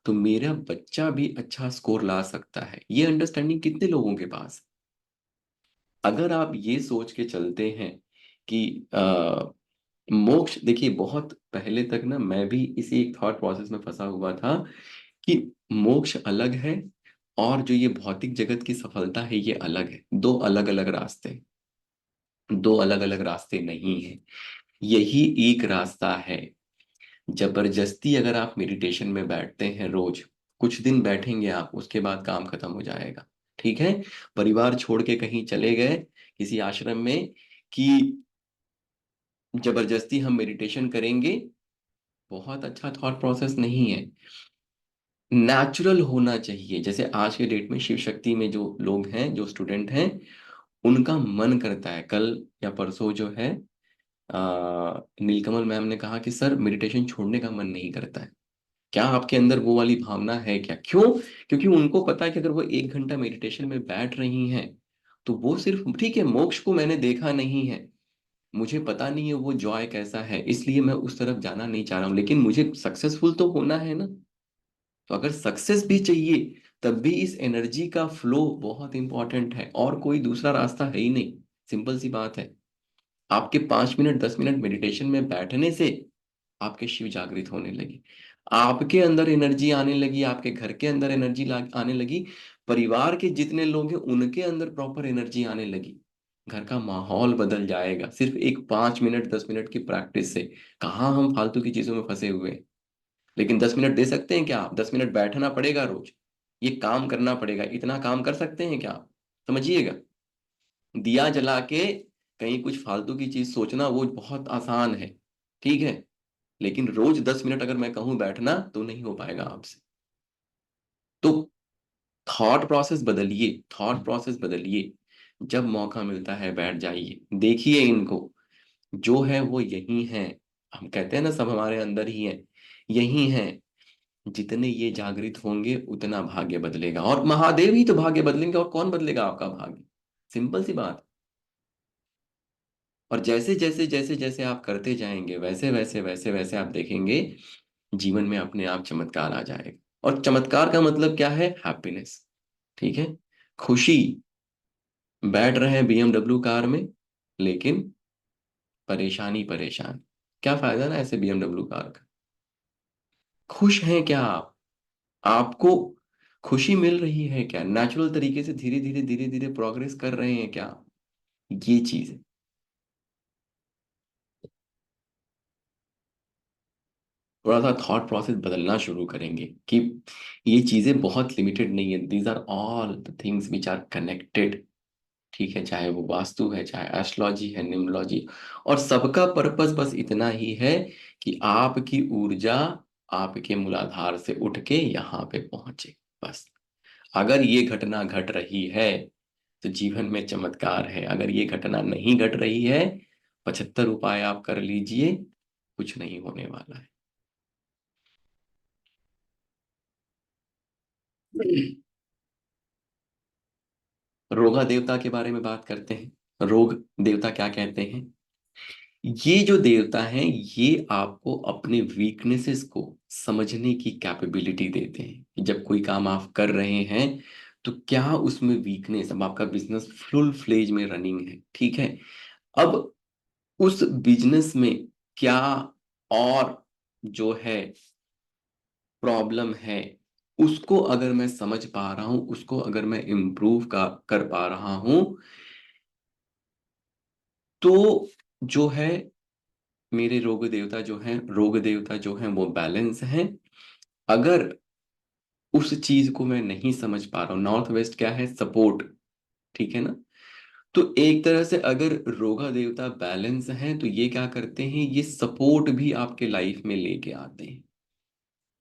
तो मेरा बच्चा भी अच्छा स्कोर ला सकता है, ये अंडरस्टैंडिंग कितने लोगों के पास है? अगर आप ये सोच के चलते हैं कि मोक्ष, देखिए बहुत पहले तक ना मैं भी इसी एक थॉट प्रोसेस में फंसा हुआ था कि मोक्ष अलग है और जो ये भौतिक जगत की सफलता है ये अलग है। दो अलग अलग रास्ते, दो अलग अलग रास्ते नहीं है, यही एक रास्ता है। जबरदस्ती अगर आप मेडिटेशन में बैठते हैं, रोज कुछ दिन बैठेंगे आप, उसके बाद काम खत्म हो जाएगा। ठीक है। परिवार छोड़ के कहीं चले गए किसी आश्रम में कि जबरदस्ती हम मेडिटेशन करेंगे, बहुत अच्छा थॉट प्रोसेस नहीं है। नेचुरल होना चाहिए। जैसे आज के डेट में शिव शक्ति में जो लोग हैं, जो स्टूडेंट हैं, उनका मन करता है। कल या परसों जो है, नीलकमल मैम ने कहा कि सर मेडिटेशन छोड़ने का मन नहीं करता है। क्या आपके अंदर वो वाली भावना है क्या? क्यों? क्योंकि उनको पता है कि अगर वो 1 घंटा मेडिटेशन में बैठ रही हैं, तो वो सिर्फ, ठीक है, मोक्ष को मैंने देखा नहीं है, मुझे पता नहीं है वो जॉय कैसा है, इसलिए मैं उस तरफ जाना नहीं चाह रहा हूँ, लेकिन मुझे सक्सेसफुल तो होना है ना। तो अगर सक्सेस भी चाहिए, तब भी इस एनर्जी का फ्लो बहुत इंपॉर्टेंट है, और कोई दूसरा रास्ता है ही नहीं। सिंपल सी बात है। आपके 5 मिनट 10 मिनट मेडिटेशन में बैठने से आपके शिव जागृत होने लगे, आपके अंदर एनर्जी आने लगी, आपके घर के अंदर एनर्जी आने लगी, परिवार के जितने लोग हैं उनके अंदर प्रॉपर एनर्जी आने लगी। घर का माहौल बदल जाएगा सिर्फ एक 5 मिनट 10 मिनट की प्रैक्टिस से। कहाँ हम फालतू की चीजों में फंसे हुए हैं। लेकिन 10 मिनट दे सकते हैं क्या आप? 10 मिनट बैठना पड़ेगा रोज, ये काम करना पड़ेगा। इतना काम कर सकते हैं क्या आप? समझिएगा। दिया जला के कहीं कुछ फालतू की चीज सोचना वो बहुत आसान है, ठीक है, लेकिन रोज 10 मिनट अगर मैं कहूँ बैठना, तो नहीं हो पाएगा आपसे। तो थॉट प्रोसेस बदलिए, थॉट प्रोसेस बदलिए। जब मौका मिलता है बैठ जाइए, देखिए इनको, जो है वो यही है। हम कहते हैं ना, सब हमारे अंदर ही है, यही है। जितने ये जागृत होंगे उतना भाग्य बदलेगा, और महादेव ही तो भाग्य बदलेंगे, और कौन बदलेगा आपका भाग्य? सिंपल सी बात। और जैसे जैसे जैसे जैसे आप करते जाएंगे, वैसे वैसे वैसे वैसे आप देखेंगे जीवन में अपने आप चमत्कार आ जाएगा। और चमत्कार का मतलब क्या है? हैप्पीनेस, ठीक है, खुशी। बैठ रहे हैं बीएमडब्ल्यू कार में, लेकिन परेशानी परेशान। क्या फायदा ना ऐसे बीएमडब्ल्यू कार का? खुश हैं क्या आप? आपको खुशी मिल रही है क्या? नेचुरल तरीके से धीरे धीरे धीरे धीरे प्रोग्रेस कर रहे हैं क्या? ये चीज है। थोड़ा सा थॉट प्रोसेस बदलना शुरू करेंगे कि ये चीजें बहुत लिमिटेड नहीं है, these are all the things which are connected. ठीक है, चाहे वो वास्तु है, चाहे एस्ट्रोलॉजी है, न्यूमरोलॉजी, और सबका पर्पस बस इतना ही है कि आपकी ऊर्जा आपके मूलाधार से उठ के यहाँ पे पहुंचे, बस। अगर ये घटना घट रही है, तो जीवन में चमत्कार है। अगर ये घटना नहीं घट रही है, 75 उपाय आप कर लीजिए, कुछ नहीं होने वाला है। रोगा देवता के बारे में बात करते हैं। रोग देवता क्या कहते हैं? ये जो देवता हैं, ये आपको अपने वीकनेसेस को समझने की कैपेबिलिटी देते हैं कि जब कोई काम आप कर रहे हैं, तो क्या उसमें वीकनेस, अब आपका बिजनेस फुल फ्लेज में रनिंग है, ठीक है, अब उस बिजनेस में क्या और जो है प्रॉब्लम है, उसको अगर मैं समझ पा रहा हूं, उसको अगर मैं इम्प्रूव का कर पा रहा हूं, तो जो है, मेरे रोग देवता जो हैं वो बैलेंस हैं। अगर उस चीज को मैं नहीं समझ पा रहा हूँ, नॉर्थ वेस्ट क्या है? सपोर्ट, ठीक है ना। तो एक तरह से अगर रोगा देवता बैलेंस हैं, तो ये क्या करते हैं? ये सपोर्ट भी आपके लाइफ में लेके आते हैं।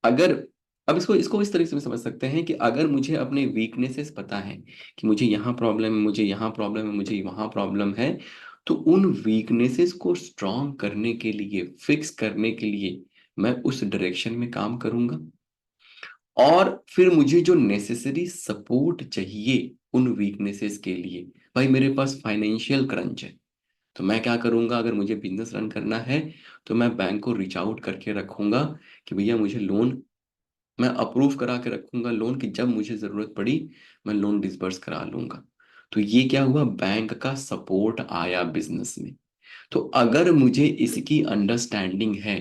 अगर, अब इसको इसको इस तरीके से भी समझ सकते हैं कि अगर मुझे अपने वीकनेसेस पता है कि मुझे यहाँ प्रॉब्लम है, मुझे यहाँ प्रॉब्लम है, मुझे वहाँ प्रॉब्लम है, तो उन वीकनेसेस को स्ट्रॉन्ग करने के लिए, फिक्स करने के लिए, मैं उस डायरेक्शन में काम करूंगा। और फिर मुझे जो नेसेसरी सपोर्ट चाहिए उन वीकनेसेस के लिए, भाई मेरे पास फाइनेंशियल क्रंच है, तो मैं क्या करूंगा? अगर मुझे बिजनेस रन करना है, तो मैं बैंक को रीच आउट करके रखूंगा कि भैया मुझे लोन, मैं अप्रूव करा के रखूंगा लोन, की जब मुझे जरूरत पड़ी मैं लोन डिसबर्स करा लूंगा। तो ये क्या हुआ? बैंक का सपोर्ट आया बिजनेस में। तो अगर मुझे इसकी अंडरस्टैंडिंग है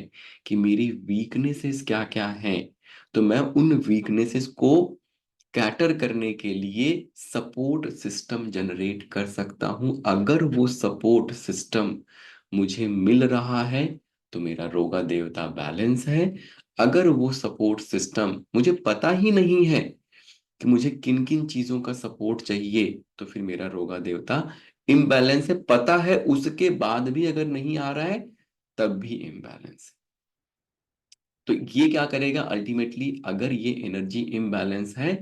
कि मेरी वीकनेसेस क्या क्या हैं, तो मैं उन वीकनेसेस को कैटर करने के लिए सपोर्ट सिस्टम जनरेट कर सकता हूं। अगर वो सपोर्ट सिस्टम मुझे मिल रहा है, तो मेरा रोगा देवता बैलेंस है। अगर वो सपोर्ट सिस्टम मुझे पता ही नहीं है कि मुझे किन किन चीजों का सपोर्ट चाहिए, तो फिर मेरा रोगा देवता इम्बैलेंस है। पता है उसके बाद भी अगर नहीं आ रहा है, तब भी इम्बैलेंस। तो ये क्या करेगा अल्टीमेटली, अगर ये एनर्जी इम्बैलेंस है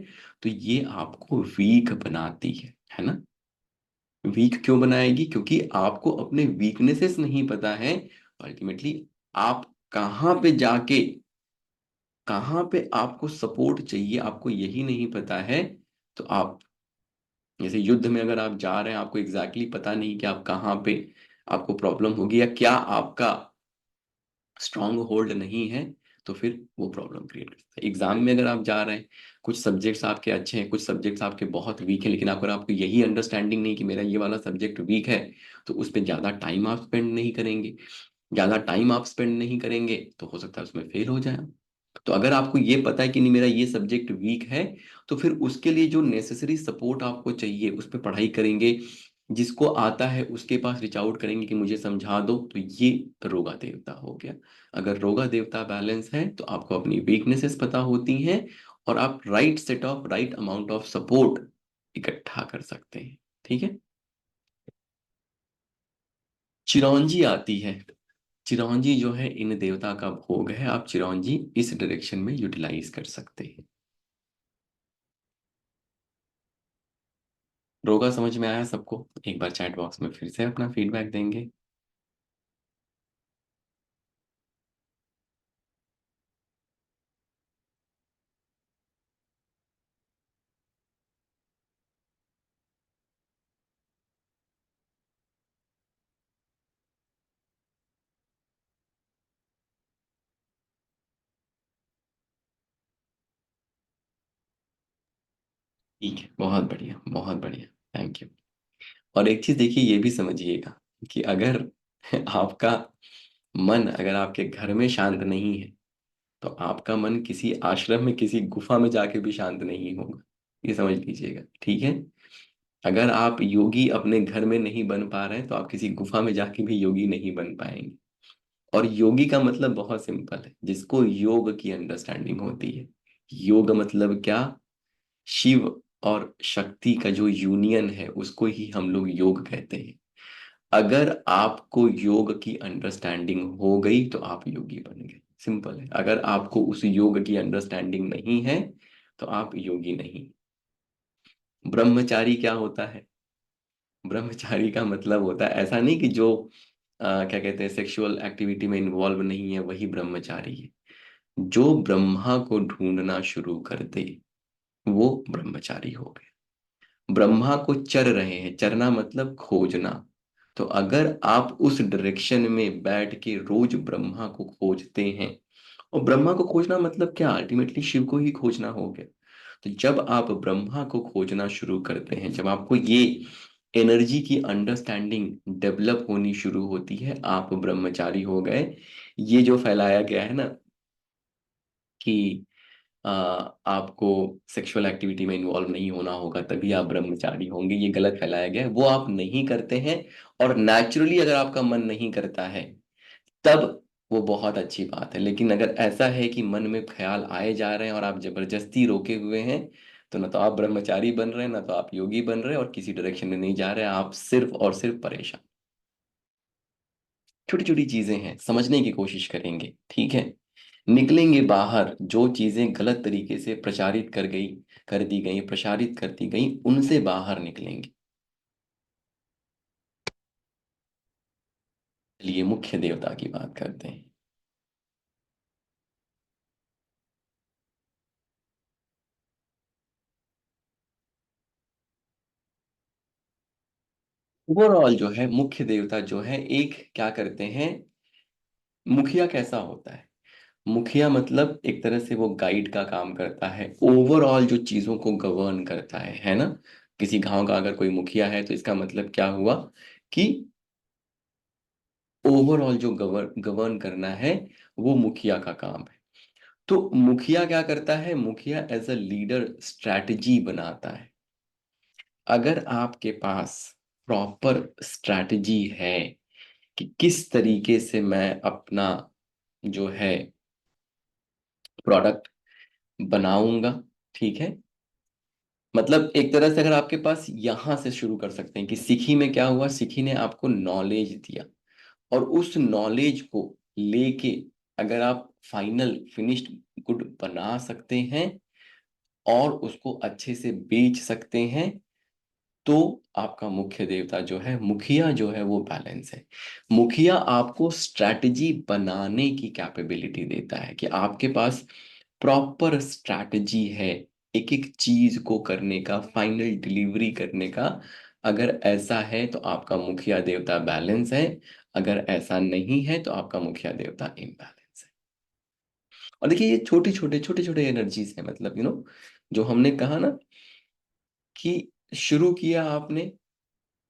तो ये आपको वीक बनाती है ना। वीक क्यों बनाएगी? क्योंकि आपको अपने वीकनेसेस नहीं पता है अल्टीमेटली। आप कहाँ पे जाके, कहाँ पे आपको सपोर्ट चाहिए, आपको यही नहीं पता है। तो आप, जैसे युद्ध में अगर आप जा रहे हैं, आपको एग्जैक्टली पता नहीं कि आप कहाँ पे आपको प्रॉब्लम होगी या क्या आपका स्ट्रांग होल्ड नहीं है, तो फिर वो प्रॉब्लम क्रिएट करता है। एग्जाम में अगर आप जा रहे हैं, कुछ सब्जेक्ट्स आपके अच्छे हैं, कुछ सब्जेक्ट्स आपके बहुत वीक हैं, लेकिन अगर आपको यही अंडरस्टैंडिंग नहीं कि मेरा ये वाला सब्जेक्ट वीक है, तो उस पर ज़्यादा टाइम आप स्पेंड नहीं करेंगे। ज़्यादा टाइम आप स्पेंड नहीं करेंगे तो हो सकता है उसमें फेल हो जाए। तो अगर आपको ये पता है कि नहीं मेरा ये सब्जेक्ट वीक है, तो फिर उसके लिए जो नेसेसरी सपोर्ट आपको चाहिए उस पर पढ़ाई करेंगे। जिसको आता है उसके पास रिच आउट करेंगे कि मुझे समझा दो, तो ये रोगा देवता हो गया। अगर रोगा देवता बैलेंस है तो आपको अपनी वीकनेसेस पता होती हैं, और आप right set of right amount of support इकट्ठा कर सकते हैं। ठीक है। चिरौंजी आती है। चिरौंजी जो है इन देवता का भोग है, आप चिरौंजी इस डायरेक्शन में यूटिलाइज कर सकते हैं। रोगा समझ में आया सबको? एक बार चैट बॉक्स में फिर से अपना फीडबैक देंगे। ठीक है, बहुत बढ़िया बहुत बढ़िया। Thank you. और एक चीज देखिए, ये भी समझिएगा कि अगर आपका मन अगर आपके घर में शांत नहीं है, तो आपका मन किसी आश्रम में किसी गुफा में जाके भी शांत नहीं होगा। ये समझ लीजिएगा, ठीक है। अगर आप योगी अपने घर में नहीं बन पा रहे हैं, तो आप किसी गुफा में जाके भी योगी नहीं बन पाएंगे। और योगी का मतलब बहुत सिंपल है, जिसको योग की अंडरस्टैंडिंग होती है। योग मतलब क्या? शिव और शक्ति का जो यूनियन है उसको ही हम लोग योग कहते हैं। अगर आपको योग की अंडरस्टैंडिंग हो गई तो आप योगी बन गए। सिंपल है। अगर आपको उस योग की अंडरस्टैंडिंग नहीं है तो आप योगी नहीं। ब्रह्मचारी क्या होता है? ब्रह्मचारी का मतलब होता है, ऐसा नहीं कि जो क्या कहते हैं, सेक्सुअल एक्टिविटी में इन्वॉल्व नहीं है वही ब्रह्मचारी है। जो ब्रह्मा को ढूंढना शुरू कर दे वो ब्रह्मचारी हो गए। ब्रह्मा को चर रहे हैं, चरना मतलब खोजना। तो अगर आप उस डायरेक्शन में बैठ के रोज ब्रह्मा को खोजते हैं, और ब्रह्मा को खोजना मतलब क्या? अल्टीमेटली शिव को ही खोजना हो गया। तो जब आप ब्रह्मा को खोजना शुरू करते हैं, जब आपको ये एनर्जी की अंडरस्टैंडिंग डेवलप होनी शुरू होती है, आप ब्रह्मचारी हो गए। ये जो फैलाया गया है ना कि आपको सेक्सुअल एक्टिविटी में इन्वॉल्व नहीं होना होगा तभी आप ब्रह्मचारी होंगे, ये गलत फैलाया गया है। वो आप नहीं करते हैं, और नेचुरली अगर आपका मन नहीं करता है तब वो बहुत अच्छी बात है। लेकिन अगर ऐसा है कि मन में ख्याल आए जा रहे हैं और आप जबरदस्ती रोके हुए हैं, तो ना तो आप ब्रह्मचारी बन रहे हैं, ना तो आप योगी बन रहे हैं, और किसी डायरेक्शन में नहीं जा रहे हैं, आप सिर्फ और सिर्फ परेशान। छोटी छोटी चीजें हैं, समझने की कोशिश करेंगे, ठीक है। निकलेंगे बाहर, जो चीजें गलत तरीके से प्रचारित कर दी गई, प्रसारित कर दी गई, उनसे बाहर निकलेंगे। चलिए मुख्य देवता की बात करते हैं। ओवरऑल जो है मुख्य देवता जो है, एक क्या करते हैं, मुखिया कैसा होता है? मुखिया मतलब एक तरह से वो गाइड का काम करता है, ओवरऑल जो चीजों को गवर्न करता है ना। किसी गांव का अगर कोई मुखिया है तो इसका मतलब क्या हुआ कि ओवरऑल जो गवर्न करना है वो मुखिया का काम है। तो मुखिया क्या करता है? मुखिया एज अ लीडर स्ट्रैटेजी बनाता है। अगर आपके पास प्रॉपर स्ट्रैटेजी है कि किस तरीके से मैं अपना जो है प्रोडक्ट बनाऊंगा, ठीक है। मतलब एक तरह से अगर आपके पास, यहां से शुरू कर सकते हैं कि सिक्की में क्या हुआ, सिक्की ने आपको नॉलेज दिया, और उस नॉलेज को लेके अगर आप फाइनल फिनिश्ड गुड बना सकते हैं और उसको अच्छे से बेच सकते हैं, तो आपका मुख्य देवता जो है, मुखिया जो है, वो बैलेंस है। मुखिया आपको स्ट्रैटेजी बनाने की कैपेबिलिटी देता है कि आपके पास प्रॉपर स्ट्रैटेजी है एक एक चीज को करने का, फाइनल डिलीवरी करने का। अगर ऐसा है तो आपका मुखिया देवता बैलेंस है, अगर ऐसा नहीं है तो आपका मुखिया देवता इम्बैलेंस है। और देखिए ये छोटे छोटे एनर्जीज है, मतलब जो हमने कहा ना कि शुरू किया आपने,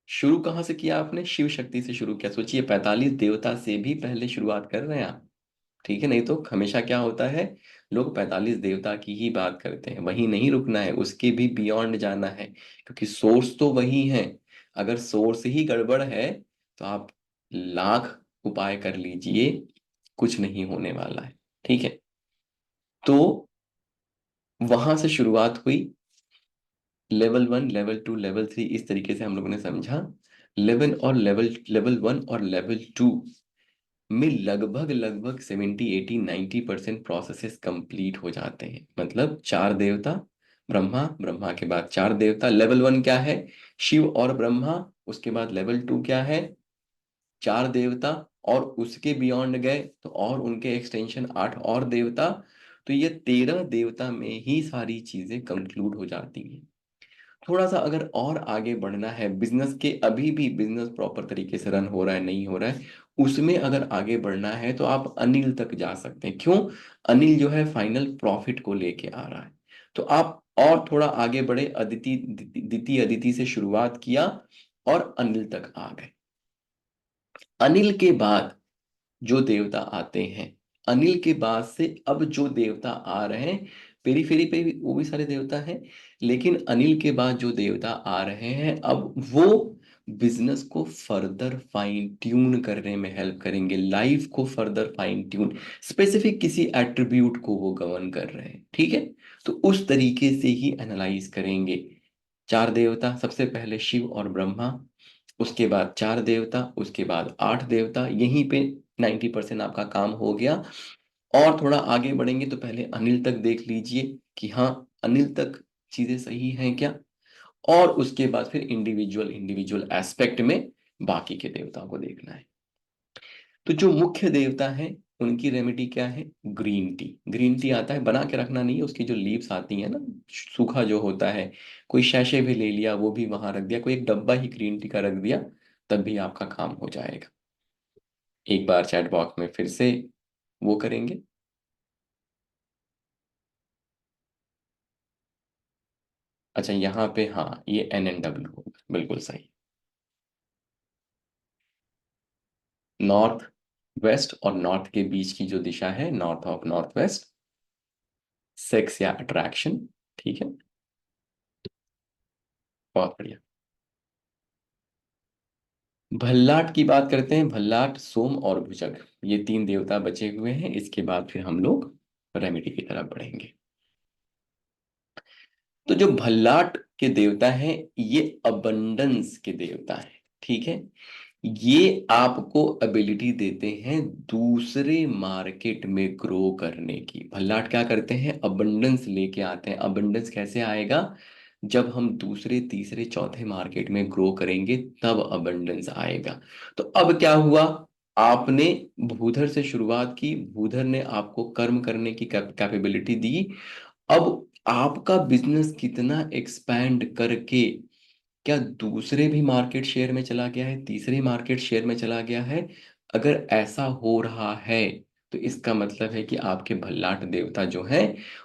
शुरू कहाँ से किया आपने? शिव शक्ति से शुरू किया। सोचिए 45 देवता से भी पहले शुरुआत कर रहे हैं आप। ठीक है, नहीं तो हमेशा क्या होता है, लोग 45 देवता की ही बात करते हैं। वहीं नहीं रुकना है, उसके भी बियॉन्ड जाना है, क्योंकि सोर्स तो वही है। अगर सोर्स ही गड़बड़ है तो आप लाख उपाय कर लीजिए, कुछ नहीं होने वाला है। ठीक है, तो वहां से शुरुआत हुई। लेवल 1, लेवल 2, लेवल 3, इस तरीके से हम लोगों ने समझा। लेवल 1 और लेवल 2 में लगभग लगभग 70, 80, 90% प्रोसेसेस कंप्लीट हो जाते हैं। मतलब चार देवता, ब्रह्मा, ब्रह्मा के बाद चार देवता। लेवल 1 क्या है? शिव और ब्रह्मा। उसके बाद लेवल 2 क्या है? चार देवता। और उसके बियॉन्ड गए तो और उनके एक्सटेंशन 8 और देवता। तो ये 13 देवता में ही सारी चीजें कंक्लूड हो जाती हैं। थोड़ा सा अगर और आगे बढ़ना है बिजनेस के, अभी भी बिजनेस प्रॉपर तरीके से रन हो रहा है नहीं हो रहा है, उसमें अगर आगे बढ़ना है तो आप अनिल तक जा सकते हैं। क्यों? अनिल जो है फाइनल प्रॉफिट को लेके आ रहा है। तो आप और थोड़ा आगे बढ़े, अदिति, दिति अदिति से शुरुआत किया और अनिल तक आ गए। अनिल के बाद जो देवता आते हैं, अनिल के बाद से अब जो देवता आ रहे हैं, पेरी फेरी पे भी वो भी सारे देवता हैं, लेकिन अनिल के बाद जो देवता आ रहे हैं अब वो बिजनेस को फर्दर फाइन ट्यून करने में हेल्प करेंगे, लाइफ को फर्दर फाइन ट्यून, स्पेसिफिक किसी एट्रीब्यूट को वो गवर्न कर रहे हैं। ठीक है, तो उस तरीके से ही एनालाइज करेंगे। चार देवता, सबसे पहले शिव और ब्रह्मा, उसके बाद चार देवता, उसके बाद 8 देवता, यहीं पे 90% आपका काम हो गया। और थोड़ा आगे बढ़ेंगे तो पहले अनिल तक देख लीजिए कि हाँ, अनिल तक चीजें सही हैं क्या, और उसके बाद फिर इंडिविजुअल इंडिविजुअल एस्पेक्ट में बाकी के देवताओं को देखना है। तो जो मुख्य देवता है उनकी रेमेडी क्या है? Green tea. ग्रीन टी आता है, बना के रखना नहीं है, उसकी जो लीव्स आती है ना, सूखा जो होता है, कोई शैशे भी ले लिया, वो भी वहां रख दिया, कोई एक डब्बा ही ग्रीन टी का रख दिया, तब भी आपका काम हो जाएगा। एक बार चैट बॉक्स में फिर से वो करेंगे। अच्छा, यहाँ पे हाँ, ये NNW होगा, बिल्कुल सही। नॉर्थ वेस्ट और नॉर्थ के बीच की जो दिशा है, north of north waste, sex या अट्रैक्शन। ठीक है, बहुत बढ़िया। भल्लाट की बात करते हैं। भल्लाट, सोम और भुजग, ये तीन देवता बचे हुए हैं। इसके बाद फिर हम लोग रेमेडी की तरफ बढ़ेंगे। तो जो भल्लाट के देवता हैं, ये अबंडेंस के देवता हैं। ठीक है, ये आपको एबिलिटी देते हैं दूसरे मार्केट में ग्रो करने की। भल्लाट क्या करते हैं? अबंडेंस लेके आते हैं। अबंडेंस कैसे आएगा? जब हम दूसरे तीसरे चौथे मार्केट में ग्रो करेंगे तब अबंडेंस आएगा। तो अब क्या हुआ, आपने भूधर से शुरुआत की, भूधर ने आपको कर्म करने की कैपेबिलिटी दी। अब आपका बिजनेस कितना एक्सपैंड करके क्या दूसरे भी मार्केट शेयर में चला गया है, तीसरे मार्केट शेयर में चला गया है? अगर ऐसा हो रहा है तो इसका मतलब है कि आपके भल्लाट देवता जो है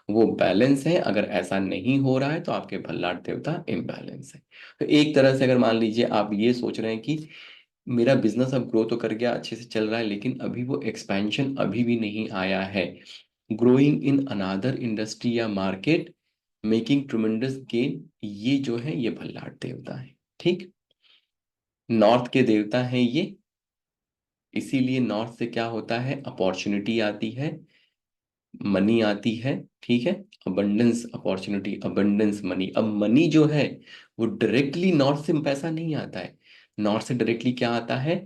वो बैलेंस है। अगर ऐसा नहीं हो रहा है तो आपके भल्लाट देवता इम्बैलेंस है। तो एक तरह से अगर मान लीजिए आप ये सोच रहे हैं कि मेरा बिजनेस अब ग्रो तो कर गया, अच्छे से चल रहा है, लेकिन अभी वो एक्सपेंशन अभी भी नहीं आया है, ग्रोइंग इन अनादर इंडस्ट्री या मार्केट, मेकिंग ट्रमेंडस गेन, ये जो है ये भल्लाट देवता है। ठीक, नॉर्थ के देवता हैं ये, इसीलिए नॉर्थ से क्या होता है, अपॉर्चुनिटी आती है, मनी आती है। ठीक है, अबंडेंस, अपॉर्चुनिटी, अबंडेंस, मनी। अब मनी जो है वो डायरेक्टली नॉर्थ से पैसा नहीं आता है, नॉर्थ से डायरेक्टली क्या आता है?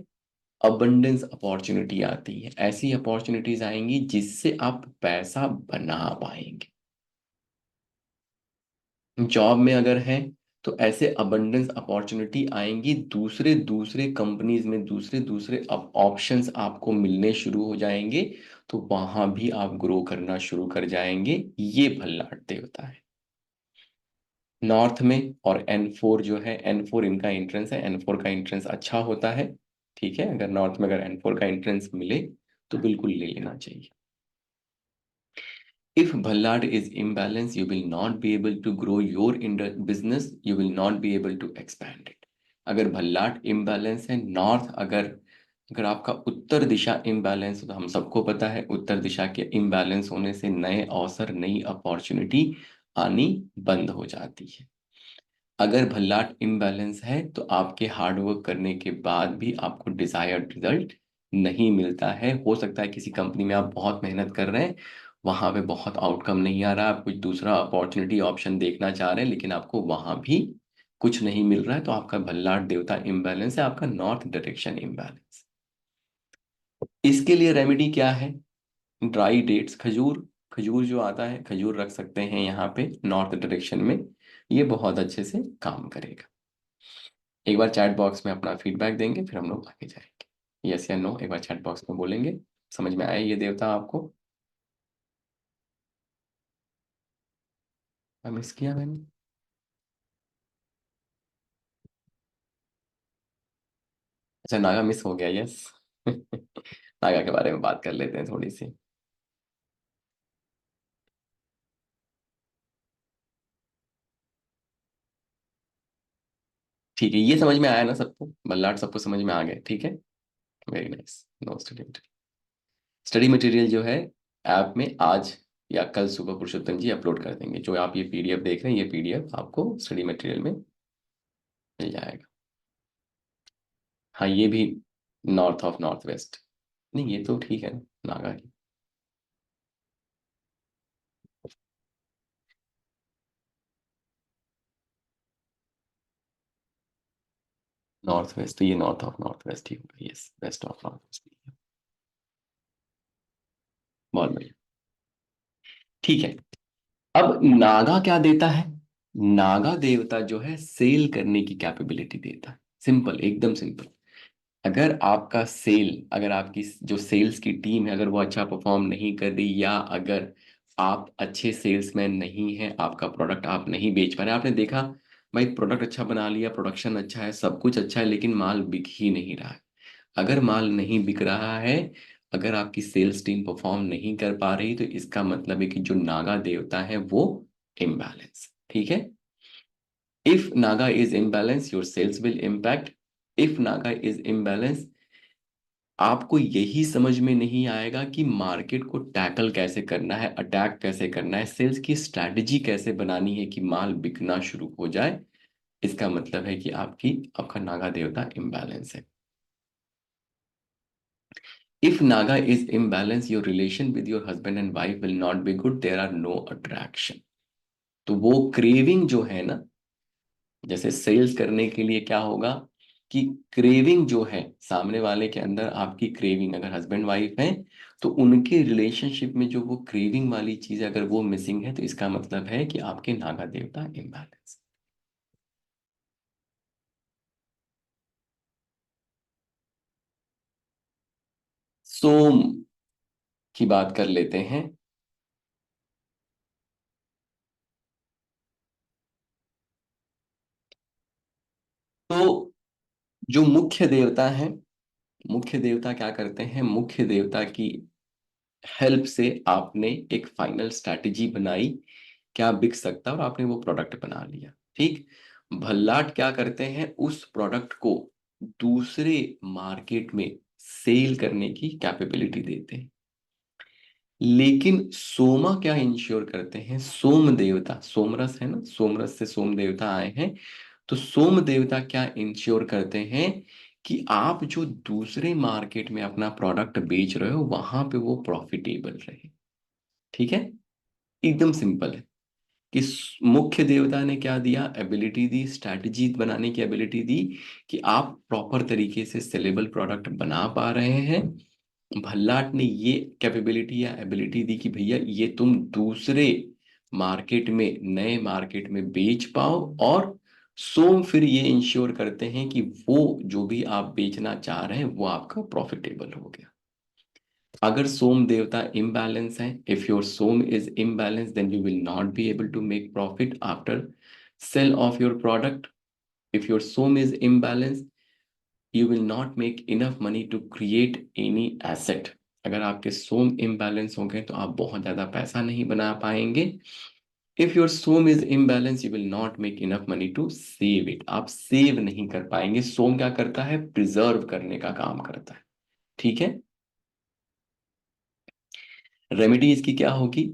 अबंडेंस अपॉर्चुनिटी आती है, ऐसी अपॉर्चुनिटीज आएंगी जिससे आप पैसा बना पाएंगे। जॉब में अगर है तो ऐसे अबंडेंस अपॉर्चुनिटी आएंगी, दूसरे दूसरे कंपनीज में दूसरे दूसरे ऑप्शंस आपको मिलने शुरू हो जाएंगे, तो वहां भी आप ग्रो करना शुरू कर जाएंगे। ये भल्लाट देवता है नॉर्थ में। और N4 जो है, N4 इनका एंट्रेंस है, N4 का एंट्रेंस अच्छा होता है। ठीक है, अगर नॉर्थ में अगर N4 का एंट्रेंस मिले तो बिल्कुल ले लेना चाहिए। If Ballard is imbalanced, you will not be able to grow your business, you will not be able to expand it. अगर भल्लाट इम्बैलेंस है, नॉर्थ अगर अगर आपका उत्तर दिशा इम्बैलेंस हो, तो हम सबको पता है उत्तर दिशा के इम्बैलेंस होने से नए अवसर, नई अपॉर्चुनिटी आनी बंद हो जाती है। अगर भल्लाट इम्बैलेंस है तो आपके हार्डवर्क करने के बाद भी आपको डिजायर्ड रिजल्ट नहीं मिलता है। हो सकता है किसी कंपनी में आप बहुत मेहनत कर रहे हैं, वहां पे बहुत आउटकम नहीं आ रहा, आप कुछ दूसरा अपॉर्चुनिटी ऑप्शन देखना चाह रहे हैं, लेकिन आपको वहां भी कुछ नहीं मिल रहा है, तो आपका भल्लाट देवता इम्बैलेंस है, आपका नॉर्थ डायरेक्शन इम्बैलेंस। इसके लिए रेमेडी क्या है? ड्राई डेट्स, खजूर। खजूर जो आता है, खजूर रख सकते हैं यहाँ पे नॉर्थ डायरेक्शन में, ये बहुत अच्छे से काम करेगा। एक बार चैट बॉक्स में अपना फीडबैक देंगे, फिर हम लोग आगे जाएंगे। यस या नो एक बार चैट बॉक्स में बोलेंगे। समझ में आया ये देवता आपको? मिस किया मैंने? अच्छा, नागा मिस हो गया, यस। नागा के बारे में बात कर लेते हैं थोड़ी सी। ठीक है, ये समझ में आया ना सबको? बल्लाट सबको समझ में आ गया? ठीक है, very nice. No study study material जो है ऐप में आज या कल सुबह पुरुषोत्तम जी अपलोड कर देंगे। जो आप ये पीडीएफ देख रहे हैं, ये पीडीएफ आपको स्टडी मटेरियल में मिल जाएगा। हाँ, ये भी नॉर्थ ऑफ नॉर्थ वेस्ट। नहीं, ये तो ठीक है ना, नागा की। नॉर्थ वेस्ट, तो ये नॉर्थ ऑफ नॉर्थ वेस्ट ही होगा, yes, west of north west. बहुत बढ़िया। ठीक है, अब नागा क्या देता है? नागा देवता जो है सेल करने की कैपेबिलिटी देता है। सिंपल, एकदम सिंपल। अगर आपका सेल, अगर आपकी जो सेल्स की टीम है, अगर वो अच्छा परफॉर्म नहीं कर रही, या अगर आप अच्छे सेल्समैन नहीं हैं, आपका प्रोडक्ट आप नहीं बेच पा रहे, आपने देखा भाई प्रोडक्ट अच्छा बना लिया, प्रोडक्शन अच्छा है, सब कुछ अच्छा है, लेकिन माल बिक ही नहीं रहा है। अगर माल नहीं बिक रहा है, अगर आपकी सेल्स टीम परफॉर्म नहीं कर पा रही, तो इसका मतलब है कि जो नागा देवता है वो इम्बैलेंस। ठीक है, if Naga is imbalance your sales will impact. If Naga is imbalance, आपको यही समझ में नहीं आएगा कि मार्केट को टैकल कैसे करना है, अटैक कैसे करना है, सेल्स की स्ट्रैटेजी कैसे बनानी है कि माल बिकना शुरू हो जाए। इसका मतलब है कि आपका नागा देवता इम्बैलेंस है। If Naga is imbalanced, your relation with your husband and wife will not be good. There are no attraction. तो वो क्रेविंग जो है ना, जैसे सेल्स करने के लिए क्या होगा कि क्रेविंग जो है सामने वाले के अंदर, आपकी क्रेविंग, अगर हस्बैंड वाइफ है तो उनके रिलेशनशिप में जो वो क्रेविंग वाली चीज है, अगर वो मिसिंग है, तो इसका मतलब है कि आपके नागा देवता इम्बैलेंस। सोम की बात कर लेते हैं। तो जो मुख्य देवता है, मुख्य देवता क्या करते हैं? मुख्य देवता की हेल्प से आपने एक फाइनल स्ट्रैटेजी बनाई, क्या बिक सकता है, और आपने वो प्रोडक्ट बना लिया। ठीक, भल्लाट क्या करते हैं? उस प्रोडक्ट को दूसरे मार्केट में सेल करने की कैपेबिलिटी देते हैं। लेकिन सोमा क्या इंश्योर करते हैं? सोम देवता, सोमरस है ना, सोमरस से सोम देवता आए हैं, तो सोम देवता क्या इंश्योर करते हैं कि आप जो दूसरे मार्केट में अपना प्रोडक्ट बेच रहे हो, वहां पे वो प्रॉफिटेबल रहे। ठीक है, एकदम सिंपल है। कि मुख्य देवता ने क्या दिया, एबिलिटी दी, स्ट्रैटेजी बनाने की एबिलिटी दी कि आप प्रॉपर तरीके से सेलेबल प्रोडक्ट बना पा रहे हैं। भल्लाट ने ये कैपेबिलिटी या एबिलिटी दी कि भैया ये तुम दूसरे मार्केट में, नए मार्केट में बेच पाओ, और सोम फिर ये इंश्योर करते हैं कि वो जो भी आप बेचना चाह रहे हैं वो आपका प्रॉफिटेबल हो गया। अगर सोम देवता इम्बैलेंस है, if your Som is imbalance, then you will not be able to make profit after sale of your product. If your Som is imbalance, you will not make enough money to create any asset. अगर आपके सोम imbalance हो गए तो आप बहुत ज्यादा पैसा नहीं बना पाएंगे। If your Som is imbalance, you will not make enough money to save it. आप सेव नहीं कर पाएंगे। सोम क्या करता है, प्रिजर्व करने का काम करता है। ठीक है। रेमेडी इसकी क्या होगी,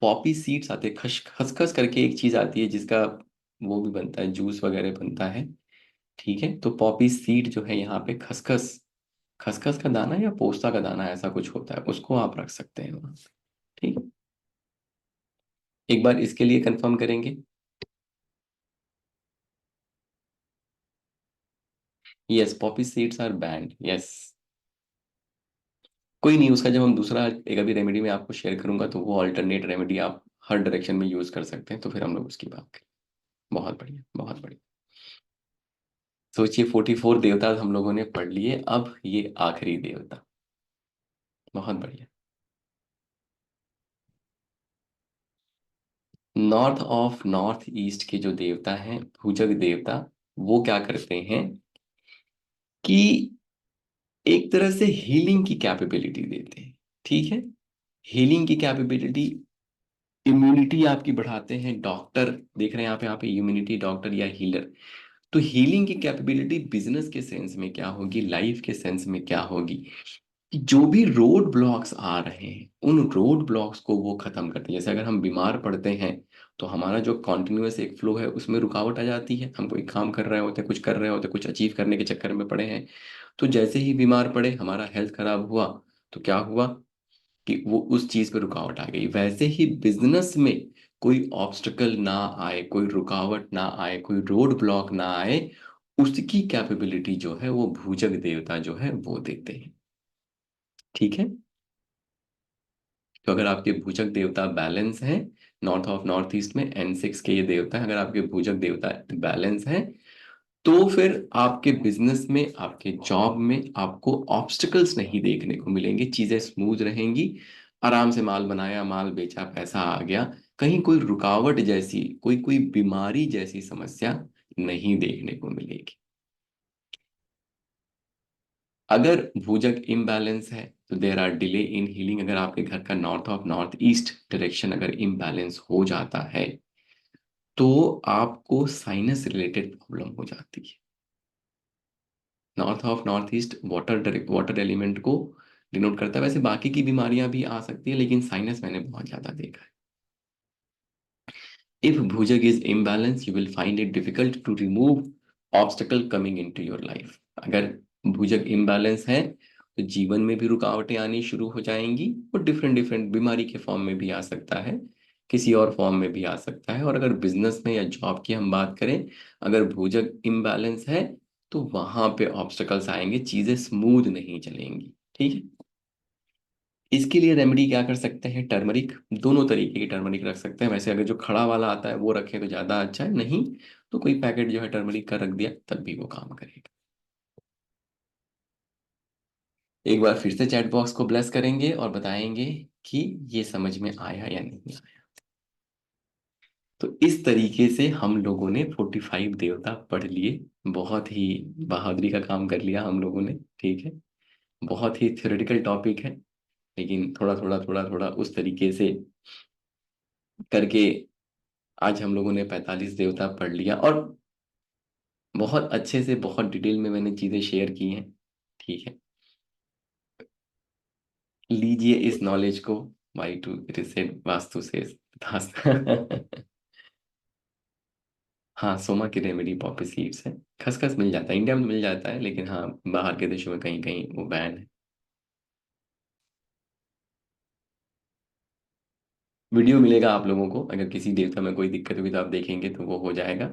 पॉपी सीड्स आते हैं, खसखस करके एक चीज आती है जिसका वो भी बनता है, जूस वगैरह बनता है। ठीक है, तो पॉपी सीड जो है यहाँ पे खसखस, खसखस का दाना या पोस्ता का दाना ऐसा कुछ होता है, उसको आप रख सकते हैं वहाँ। ठीक है, एक बार इसके लिए कंफर्म करेंगे। Yes, poppy seeds are banned, yes. कोई नहीं, उसका जब हम दूसरा एक अभी रेमेडी में आपको शेयर करूंगा तो वो अल्टरनेट रेमेडी आप हर डायरेक्शन में यूज कर सकते हैं, तो फिर हम लोग उसकी बात करें। बहुत बढ़िया, बहुत बढ़िया। सोचिए 44 देवता हम लोगों ने पढ़ लिए, अब ये आखिरी देवता। बहुत बढ़िया। नॉर्थ ऑफ नॉर्थ ईस्ट के जो देवता हैं, भुजग देवता, वो क्या करते हैं कि एक तरह से हीलिंग की कैपेबिलिटी देते हैं। ठीक है, हीलिंग की कैपेबिलिटी, इम्यूनिटी आपकी बढ़ाते हैं। डॉक्टर देख रहे हैं यहाँ पे इम्यूनिटी डॉक्टर या हीलर। तो हीलिंग की कैपेबिलिटी बिजनेस के सेंस में क्या होगी, लाइफ के सेंस में क्या होगी, कि जो भी रोड ब्लॉक्स आ रहे हैं उन रोड ब्लॉक्स को वो खत्म करते हैं। जैसे अगर हम बीमार पड़ते हैं तो हमारा जो कॉन्टिन्यूअस एक फ्लो है उसमें रुकावट आ जाती है। हम कोई काम कर रहे होते हैं, कुछ कर रहे होते हैं, कुछ अचीव करने के चक्कर में पड़े हैं, तो जैसे ही बीमार पड़े, हमारा हेल्थ खराब हुआ, तो क्या हुआ कि वो उस चीज पे रुकावट आ गई। वैसे ही बिजनेस में कोई ऑब्स्टिकल ना आए, कोई रुकावट ना आए, कोई रोड ब्लॉक ना आए, उसकी कैपेबिलिटी जो है वो भूजग देवता जो है वो देते हैं। ठीक है, तो अगर आपके भूजक देवता बैलेंस हैं, नॉर्थ ऑफ नॉर्थ ईस्ट में N6 के ये देवता है, अगर आपके भूजक देवता बैलेंस हैं, तो फिर आपके बिजनेस में, आपके जॉब में आपको ऑब्स्टिकल्स नहीं देखने को मिलेंगे, चीजें स्मूथ रहेंगी। आराम से माल बनाया, माल बेचा, पैसा आ गया। कहीं कोई रुकावट जैसी, कोई कोई बीमारी जैसी समस्या नहीं देखने को मिलेगी। अगर भूजक इम्बैलेंस है तो there are delay in healing. अगर आपके घर का north of north east direction अगर इम्बैलेंस हो जाता है तो आपको साइनस रिलेटेड प्रॉब्लम हो जाती है। North of north east water, water element को डिनोट करता है। वैसे बाकी की बीमारियां भी आ सकती है, लेकिन साइनस मैंने बहुत ज्यादा देखा है। If Bhujag is imbalanced, you will find it difficult to remove obstacle coming into your life. अगर भुजग इम्बैलेंस है तो जीवन में भी रुकावटें आनी शुरू हो जाएंगी, और डिफरेंट डिफरेंट बीमारी के फॉर्म में भी आ सकता है, किसी और फॉर्म में भी आ सकता है। और अगर बिजनेस में या जॉब की हम बात करें, अगर भुजग इम्बैलेंस है तो वहां पे ऑब्स्टकल्स आएंगे, चीजें स्मूथ नहीं चलेंगी। ठीक है, इसके लिए रेमेडी क्या कर सकते हैं, टर्मरिक, दोनों तरीके की टर्मरिक रख सकते हैं। वैसे अगर जो खड़ा वाला आता है वो रखें तो ज़्यादा अच्छा है, नहीं तो कोई पैकेट जो है टर्मरिक का रख दिया तब भी वो काम करेगा। एक बार फिर से चैट बॉक्स को ब्लेस करेंगे और बताएंगे कि ये समझ में आया या नहीं आया। तो इस तरीके से हम लोगों ने 45 देवता पढ़ लिए। बहुत ही बहादुरी का काम कर लिया हम लोगों ने। ठीक है, बहुत ही थ्योरेटिकल टॉपिक है, लेकिन थोड़ा थोड़ा थोड़ा थोड़ा उस तरीके से करके आज हम लोगों ने 45 देवता पढ़ लिया, और बहुत अच्छे से, बहुत डिटेल में मैंने चीजें शेयर की हैं। ठीक है, लीजिए इस नॉलेज को। Why to it is said vastu से हाँ, सोमा की रेमेडी पॉपी सीड्स है। खसखस मिल जाता है, इंडिया में मिल जाता है, लेकिन हाँ बाहर के देशों में कहीं कहीं वो बैन है। वीडियो मिलेगा आप लोगों को, अगर किसी देवता में कोई दिक्कत होगी तो आप देखेंगे तो वो हो जाएगा।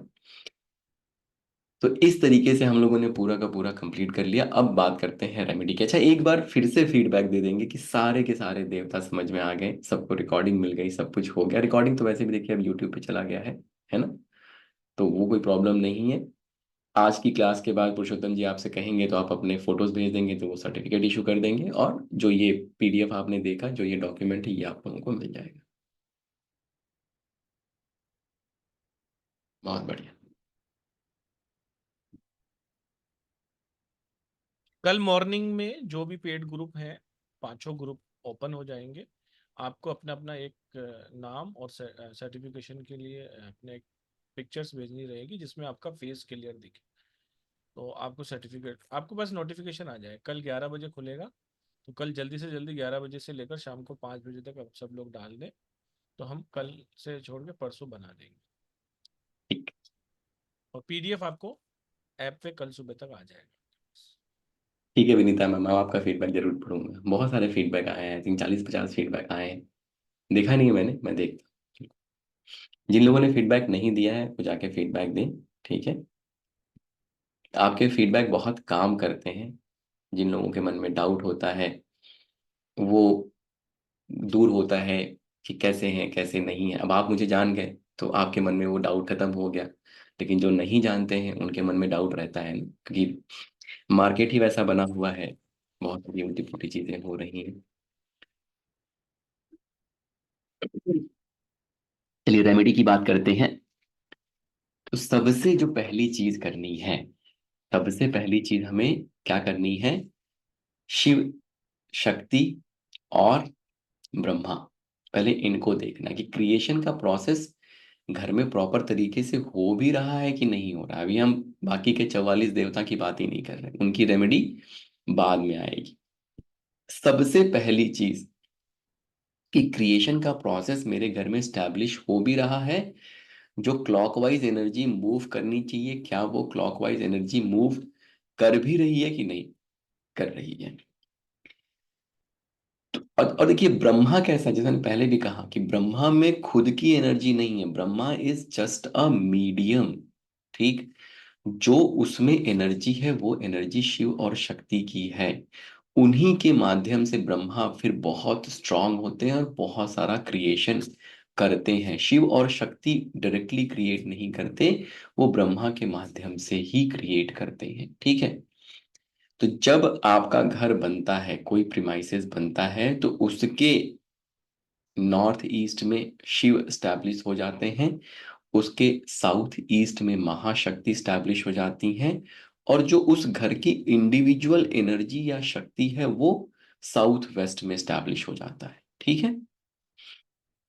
तो इस तरीके से हम लोगों ने पूरा का पूरा कंप्लीट कर लिया। अब बात करते हैं रेमेडी की। अच्छा, एक बार फिर से फीडबैक दे देंगे कि सारे के सारे देवता समझ में आ गए, सबको रिकॉर्डिंग मिल गई, सब कुछ हो गया। रिकॉर्डिंग तो वैसे भी देखिए अब यूट्यूब पे चला गया है ना, तो वो कोई प्रॉब्लम नहीं है। आज की क्लास के बाद पुरुषोत्तम जी आपसे कहेंगे तो आप अपने फोटोज भेज देंगे तो वो सर्टिफिकेट इशू कर देंगे, और जो ये पीडीएफ आपने देखा, जो ये डॉक्यूमेंट है, ये आप लोगों को मिल जाएगा। बहुत बढ़िया। कल मॉर्निंग में जो भी पेड ग्रुप हैं, पांचों ग्रुप ओपन हो जाएंगे। आपको अपना अपना एक नाम और सर्टिफिकेशन के लिए अपने पिक्चर्स भेजनी रहेगी जिसमें आपका फेस क्लियर दिखे। तो आपको सर्टिफिकेट, आपको बस नोटिफिकेशन आ जाए। कल 11 बजे खुलेगा, तो कल जल्दी से जल्दी 11 बजे से लेकर शाम को 5 बजे तक आप सब लोग डाल दें, तो हम कल से छोड़ के परसों बना देंगे। ठीक। और पीडीएफ आपको ऐप पे कल सुबह तक आ जाएगा। ठीक है विनीता मैम, मैं आपका फीडबैक जरूर पढ़ूंगा। बहुत सारे फीडबैक आए हैं, आई थिंक 40-50 फीडबैक आए हैं। देखा नहीं है मैंने, मैं देखता हूँ। जिन लोगों ने फीडबैक नहीं दिया है वो जाके फीडबैक दें। ठीक है, आपके फीडबैक बहुत काम करते हैं। जिन लोगों के मन में डाउट होता है वो दूर होता है कि कैसे हैं कैसे नहीं है। अब आप मुझे जान गए तो आपके मन में वो डाउट खत्म हो गया, लेकिन जो नहीं जानते हैं उनके मन में डाउट रहता है, क्योंकि मार्केट ही वैसा बना हुआ है, बहुत सारी उल्टी पुल्टी चीजें हो रही हैं। चलिए रेमेडी की बात करते हैं। तो सबसे जो पहली चीज करनी है, सबसे पहली चीज हमें क्या करनी है, शिव, शक्ति और ब्रह्मा, पहले इनको देखना कि क्रिएशन का प्रोसेस घर में प्रॉपर तरीके से हो भी रहा है कि नहीं हो रहा है। अभी हम बाकी के 44 देवता की बात ही नहीं कर रहे, उनकी रेमेडी बाद में आएगी। सबसे पहली चीज कि क्रिएशन का प्रोसेस मेरे घर में स्टैब्लिश हो भी रहा है, जो क्लॉकवाइज एनर्जी मूव करनी चाहिए क्या वो क्लॉकवाइज एनर्जी मूव कर भी रही है कि नहीं कर रही है। और देखिए ब्रह्मा कैसा, जैसे मैंने पहले भी कहा कि ब्रह्मा में खुद की एनर्जी नहीं है, Brahma is just a medium. ठीक, जो उसमें एनर्जी है वो एनर्जी शिव और शक्ति की है। उन्हीं के माध्यम से ब्रह्मा फिर बहुत स्ट्रांग होते हैं और बहुत सारा क्रिएशन करते हैं। शिव और शक्ति डायरेक्टली क्रिएट नहीं करते, वो ब्रह्मा के माध्यम से ही क्रिएट करते हैं। ठीक है, तो जब आपका घर बनता है, कोई प्रिमाइसेस बनता है, तो उसके नॉर्थ ईस्ट में शिव स्टैब्लिश हो जाते हैं, उसके साउथ ईस्ट में महाशक्ति स्टैब्लिश हो जाती हैं, और जो उस घर की इंडिविजुअल एनर्जी या शक्ति है वो साउथ वेस्ट में स्टैब्लिश हो जाता है। ठीक है,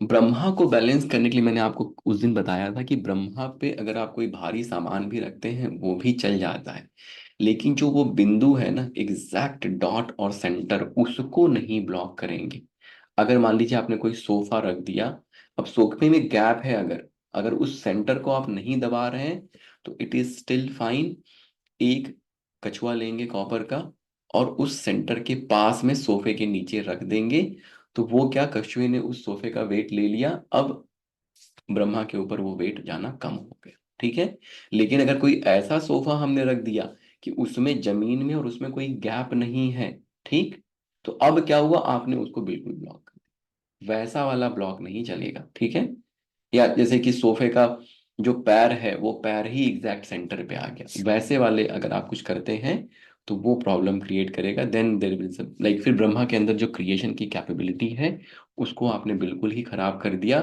ब्रह्मा को बैलेंस करने के लिए मैंने आपको उस दिन बताया था कि ब्रह्मा पे अगर आप कोई भारी सामान भी रखते हैं वो भी चल जाता है, लेकिन जो वो बिंदु है ना, एग्जैक्ट डॉट और सेंटर, उसको नहीं ब्लॉक करेंगे। अगर मान लीजिए आपने कोई सोफा रख दिया, अब सोफे में गैप है, अगर अगर उस सेंटर को आप नहीं दबा रहे हैं तो इट इज स्टिल फाइन। एक कछुआ लेंगे कॉपर का और उस सेंटर के पास में सोफे के नीचे रख देंगे, तो वो क्या, कछुए ने उस सोफे का वेट ले लिया, अब ब्रह्मा के ऊपर वो वेट जाना कम हो गया। ठीक है, लेकिन अगर कोई ऐसा सोफा हमने रख दिया कि उसमें जमीन में और उसमें कोई गैप नहीं है, ठीक, तो अब क्या हुआ, आपने उसको बिल्कुल ब्लॉक कर दिया, वैसा वाला ब्लॉक नहीं चलेगा। ठीक है, या जैसे कि सोफे का जो पैर है वो पैर ही एग्जैक्ट सेंटर पे आ गया, वैसे वाले अगर आप कुछ करते हैं तो वो प्रॉब्लम क्रिएट करेगा। देन देर विल लाइक, फिर ब्रह्मा के अंदर जो क्रिएशन की कैपेबिलिटी है उसको आपने बिल्कुल ही खराब कर दिया।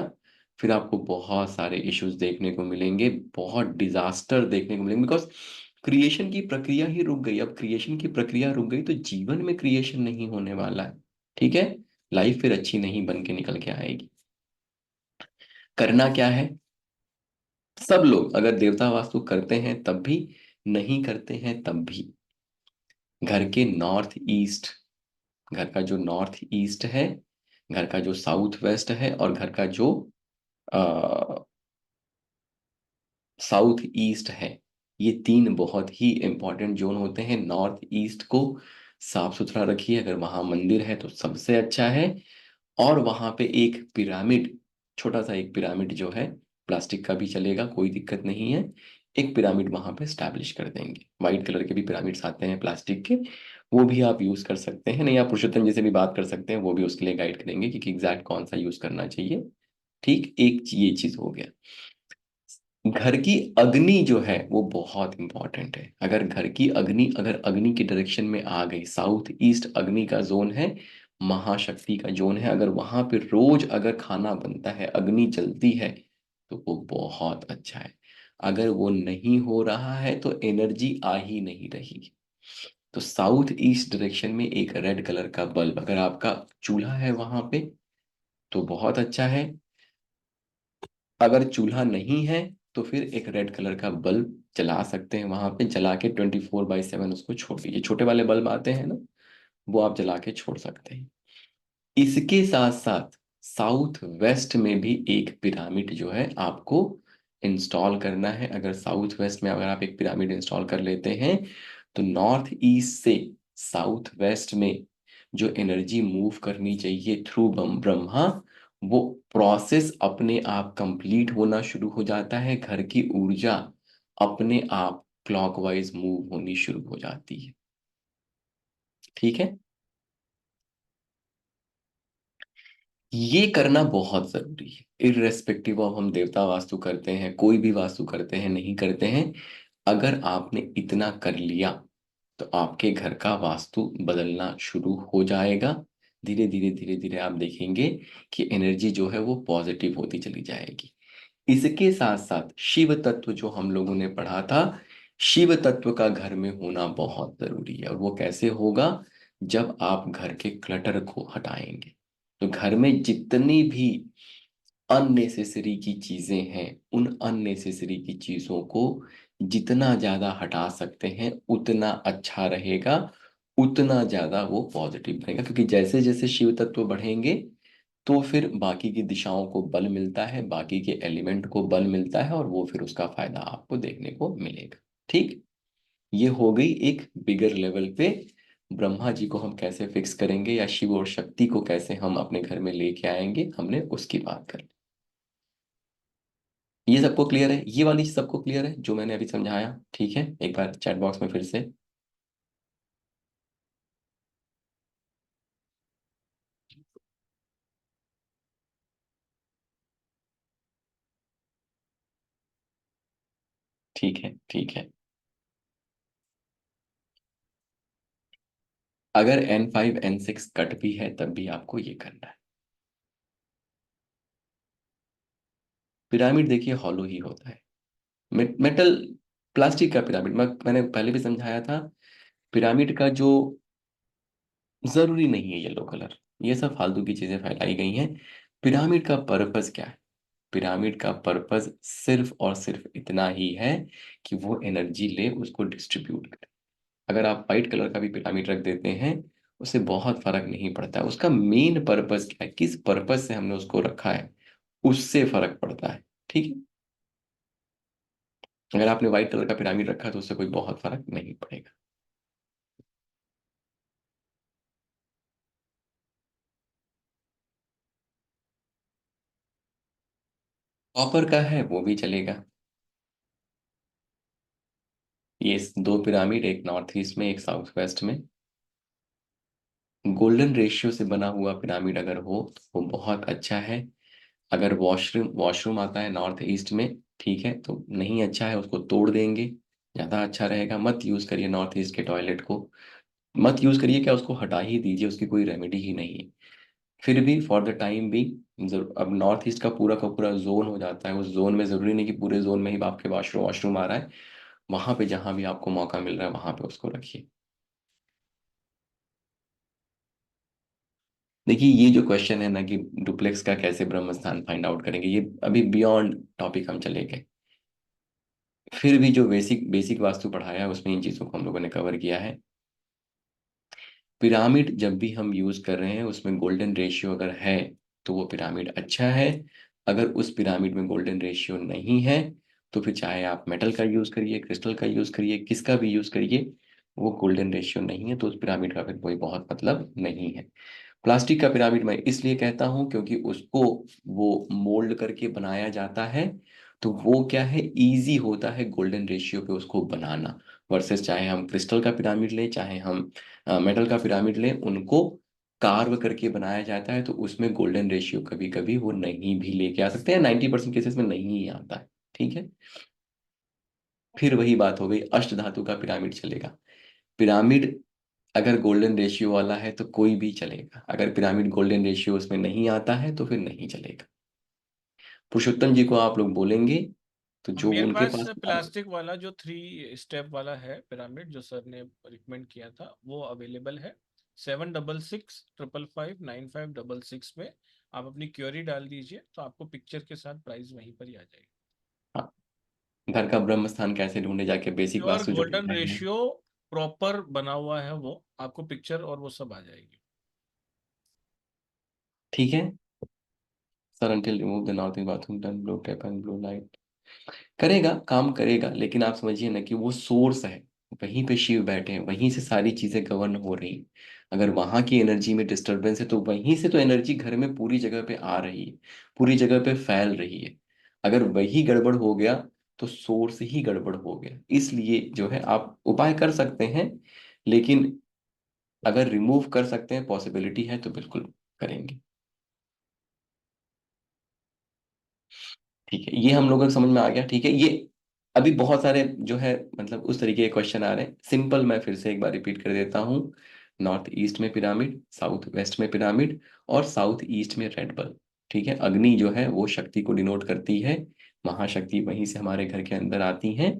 फिर आपको बहुत सारे इश्यूज देखने को मिलेंगे, बहुत डिजास्टर देखने को मिलेंगे, बिकॉज क्रिएशन की प्रक्रिया ही रुक गई। अब क्रिएशन की प्रक्रिया रुक गई तो जीवन में क्रिएशन नहीं होने वाला है। ठीक है, लाइफ फिर अच्छी नहीं बन के निकल के आएगी। करना क्या है, सब लोग अगर देवता वास्तु करते हैं तब भी, नहीं करते हैं तब भी, घर के नॉर्थ ईस्ट, घर का जो नॉर्थ ईस्ट है, घर का जो साउथ वेस्ट है, और घर का जो साउथ ईस्ट है, ये तीन बहुत ही इंपॉर्टेंट जोन होते हैं। नॉर्थ ईस्ट को साफ सुथरा रखिए, अगर वहां मंदिर है तो सबसे अच्छा है। और वहां पे एक पिरामिड छोटा सा एक पिरामिड जो है, प्लास्टिक का भी चलेगा, कोई दिक्कत नहीं है, एक पिरामिड वहां पे स्टैब्लिश कर देंगे। वाइट कलर के भी पिरामिड्स आते हैं प्लास्टिक के, वो भी आप यूज कर सकते हैं। नहीं, आप पुरुषोत्तम जी से भी बात कर सकते हैं, वो भी उसके लिए गाइड करेंगे कि एग्जैक्ट कौन सा यूज करना चाहिए। ठीक, ये चीज हो गया। घर की अग्नि जो है वो बहुत इंपॉर्टेंट है। अगर घर की अग्नि, अगर अग्नि की डायरेक्शन में आ गई, साउथ ईस्ट अग्नि का जोन है, महाशक्ति का जोन है, अगर वहां पे रोज अगर खाना बनता है, अग्नि जलती है, तो वो बहुत अच्छा है। अगर वो नहीं हो रहा है तो एनर्जी आ ही नहीं रही। तो साउथ ईस्ट डायरेक्शन में एक रेड कलर का बल्ब, अगर आपका चूल्हा है वहां पे, तो बहुत अच्छा है। अगर चूल्हा नहीं है तो फिर एक रेड कलर का बल्ब जला सकते हैं वहां पे, जला के 24/7 उसको छोड़ दीजिए। छोटे वाले बल्ब आते हैं ना, वो आप जला के छोड़ सकते हैं। इसके साथ साथ साउथ वेस्ट में भी एक पिरामिड जो है आपको इंस्टॉल करना है। अगर साउथ वेस्ट में अगर आप एक पिरामिड इंस्टॉल कर लेते हैं, तो नॉर्थ ईस्ट से साउथ वेस्ट में जो एनर्जी मूव करनी चाहिए थ्रू ब्रह्मा, वो प्रोसेस अपने आप कंप्लीट होना शुरू हो जाता है। घर की ऊर्जा अपने आप क्लॉकवाइज मूव होनी शुरू हो जाती है। ठीक है, ये करना बहुत जरूरी है, इररेस्पेक्टिव ऑफ हम देवता वास्तु करते हैं, कोई भी वास्तु करते हैं, नहीं करते हैं। अगर आपने इतना कर लिया, तो आपके घर का वास्तु बदलना शुरू हो जाएगा। धीरे धीरे धीरे धीरे आप देखेंगे कि एनर्जी जो है वो पॉजिटिव होती चली जाएगी। इसके साथ साथ शिव तत्व जो हम लोगों ने पढ़ा था, शिव तत्व का घर में होना बहुत जरूरी है। और वो कैसे होगा? जब आप घर के क्लटर को हटाएंगे। तो घर में जितनी भी अननेसेसरी की चीजें हैं, उन अननेसेसरी की चीजों को जितना ज्यादा हटा सकते हैं उतना अच्छा रहेगा, उतना ज्यादा वो पॉजिटिव रहेगा। क्योंकि जैसे जैसे शिव तत्व बढ़ेंगे, तो फिर बाकी की दिशाओं को बल मिलता है, बाकी के एलिमेंट को बल मिलता है, और वो फिर उसका फायदा आपको देखने को मिलेगा। ठीक, ये हो गई एक बिगर लेवल पे ब्रह्मा जी को हम कैसे फिक्स करेंगे, या शिव और शक्ति को कैसे हम अपने घर में लेके आएंगे, हमने उसकी बात कर ली। ये सबको क्लियर है? ये वाली सबको क्लियर है जो मैंने अभी समझाया? ठीक है, एक बार चैट बॉक्स में फिर से। ठीक है, ठीक है। अगर N5 N6 कट भी है तब भी आपको ये करना है। पिरामिड देखिए हॉलो ही होता है, मेटल, प्लास्टिक का पिरामिड। मैंने पहले भी समझाया था। पिरामिड का जो, जरूरी नहीं है येलो कलर, ये सब फालतू की चीजें फैलाई गई हैं। पिरामिड का पर्पस क्या है? पिरामिड का पर्पस सिर्फ और सिर्फ इतना ही है कि वो एनर्जी ले, उसको डिस्ट्रीब्यूट करे। अगर आप वाइट कलर का भी पिरामिड रख देते हैं, उससे बहुत फर्क नहीं पड़ता है। उसका मेन पर्पस क्या है, किस पर्पस से हमने उसको रखा है, उससे फर्क पड़ता है। ठीक है, अगर आपने व्हाइट कलर का पिरामिड रखा तो उससे कोई बहुत फर्क नहीं पड़ेगा। कॉपर का है वो भी चलेगा। ये दो पिरामिड, एक नॉर्थ ईस्ट में, एक साउथ वेस्ट में, गोल्डन रेशियो से बना हुआ पिरामिड अगर हो तो वो बहुत अच्छा है। अगर वॉशरूम वॉशरूम आता है नॉर्थ ईस्ट में, ठीक है, तो नहीं अच्छा है, उसको तोड़ देंगे, ज़्यादा अच्छा रहेगा। मत यूज़ करिए नॉर्थ ईस्ट के टॉयलेट को, मत यूज़ करिए, क्या उसको हटा ही दीजिए, उसकी कोई रेमेडी ही नहीं है। फिर भी फॉर द टाइम भी, अब नॉर्थ ईस्ट का पूरा जोन हो जाता है, उस जोन में ज़रूरी नहीं कि पूरे जोन में ही आपके वॉशरूम वॉशरूम आ रहा है। वहां पे जहां भी आपको मौका मिल रहा है वहां पे उसको रखिए। देखिए, ये जो क्वेश्चन है ना कि डुप्लेक्स का कैसे ब्रह्म स्थान फाइंड आउट करेंगे, ये अभी बियॉन्ड टॉपिक हम चले गए। फिर भी जो बेसिक बेसिक वास्तु पढ़ाया है उसमें इन चीज़ों को हम लोगों ने कवर किया है। पिरामिड जब भी हम यूज़ कर रहे हैं उसमें गोल्डन रेशियो अगर है तो वो पिरामिड अच्छा है। अगर उस पिरामिड में गोल्डन रेशियो नहीं है, तो फिर चाहे आप मेटल का यूज़ करिए, क्रिस्टल का यूज़ करिए, किसका भी यूज़ करिए, वो गोल्डन रेशियो नहीं है तो उस पिरामिड का फिर कोई बहुत मतलब नहीं है। प्लास्टिक का पिरामिड मैं इसलिए कहता हूं क्योंकि उसको वो मोल्ड करके बनाया जाता है, तो वो क्या है, इजी होता है गोल्डन रेशियो पे उसको बनाना। वर्सेस चाहे हम क्रिस्टल का पिरामिड लें, चाहे हम मेटल का पिरामिड लें, उनको कार्व करके बनाया जाता है, तो उसमें गोल्डन रेशियो कभी कभी वो नहीं भी लेके आ सकते हैं, 90% केसेस में नहीं ही आता है। ठीक है। फिर वही बात हो गई, अष्ट धातु का पिरामिड चलेगा। पिरामिड अगर गोल्डन रेशियो वाला है तो कोई भी चलेगा, अगर पिरामिड गोल्डन रेशियो उसमें नहीं आता है तो फिर नहीं चलेगा। पुरुषोत्तम जी को आप लोग बोलेंगे तो जो मेरे उनके पास पास प्लास्टिक वाला जो 3 स्टेप वाला है पिरामिड, जो सर ने रिकमेंड किया था, वो अवेलेबल है। 7665559566 में आप अपनी क्वेरी डाल दीजिए, तो आपको पिक्चर के साथ प्राइस वहीं पर ही आ जाएगी। हाँ, घर का ब्रह्म स्थान कैसे ढूंढे, जाके बेसिक प्योर वास्तु जो गोल्डन बताया है। रेशियो प्रॉपर बना हुआ है, वो आपको पिक्चर और वो सब आ जाएगी। ठीक है sir. Until remove the north east bathroom turn blue tap and blue light, करेगा काम करेगा, लेकिन आप समझिए ना कि वो सोर्स है, वहीं पे शिव बैठे हैं, वहीं से सारी चीजें गवर्न हो रही हैं। अगर वहां की एनर्जी में डिस्टरबेंस है तो वहीं से तो एनर्जी घर में पूरी जगह पे आ रही है, पूरी जगह पे फैल रही है। अगर वही गड़बड़ हो गया तो सोर्स ही गड़बड़ हो गया। इसलिए जो है आप उपाय कर सकते हैं, लेकिन अगर रिमूव कर सकते हैं, पॉसिबिलिटी है तो बिल्कुल करेंगे। ठीक है, ये हम लोगों को समझ में आ गया। ठीक है, ये अभी बहुत सारे जो है मतलब उस तरीके के क्वेश्चन आ रहे हैं। सिंपल मैं फिर से एक बार रिपीट कर देता हूँ। नॉर्थ ईस्ट में पिरामिड, साउथ वेस्ट में पिरामिड, और साउथ ईस्ट में रेड बल्ब। ठीक है, अग्नि जो है वो शक्ति को डिनोट करती है, महाशक्ति वहीं से हमारे घर के अंदर आती हैं।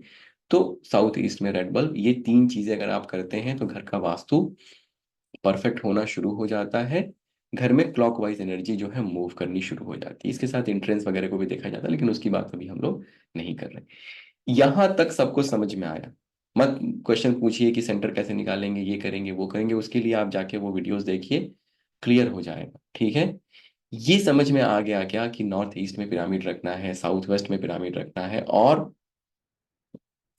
तो साउथ ईस्ट में रेड बल्ब, ये तीन चीजें अगर आप करते हैं तो घर का वास्तु परफेक्ट होना शुरू हो जाता है। घर में क्लॉकवाइज एनर्जी जो है मूव करनी शुरू हो जाती है। इसके साथ इंट्रेंस वगैरह को भी देखा जाता है, लेकिन उसकी बात अभी हम लोग नहीं कर रहे। यहां तक सबको समझ में आया? मत क्वेश्चन पूछिए कि सेंटर कैसे निकालेंगे, ये करेंगे वो करेंगे, उसके लिए आप जाके वो वीडियोस देखिए, क्लियर हो जाएगा। ठीक है, ये समझ में आ गया क्या कि नॉर्थ ईस्ट में पिरामिड रखना है, साउथ वेस्ट में पिरामिड रखना है, और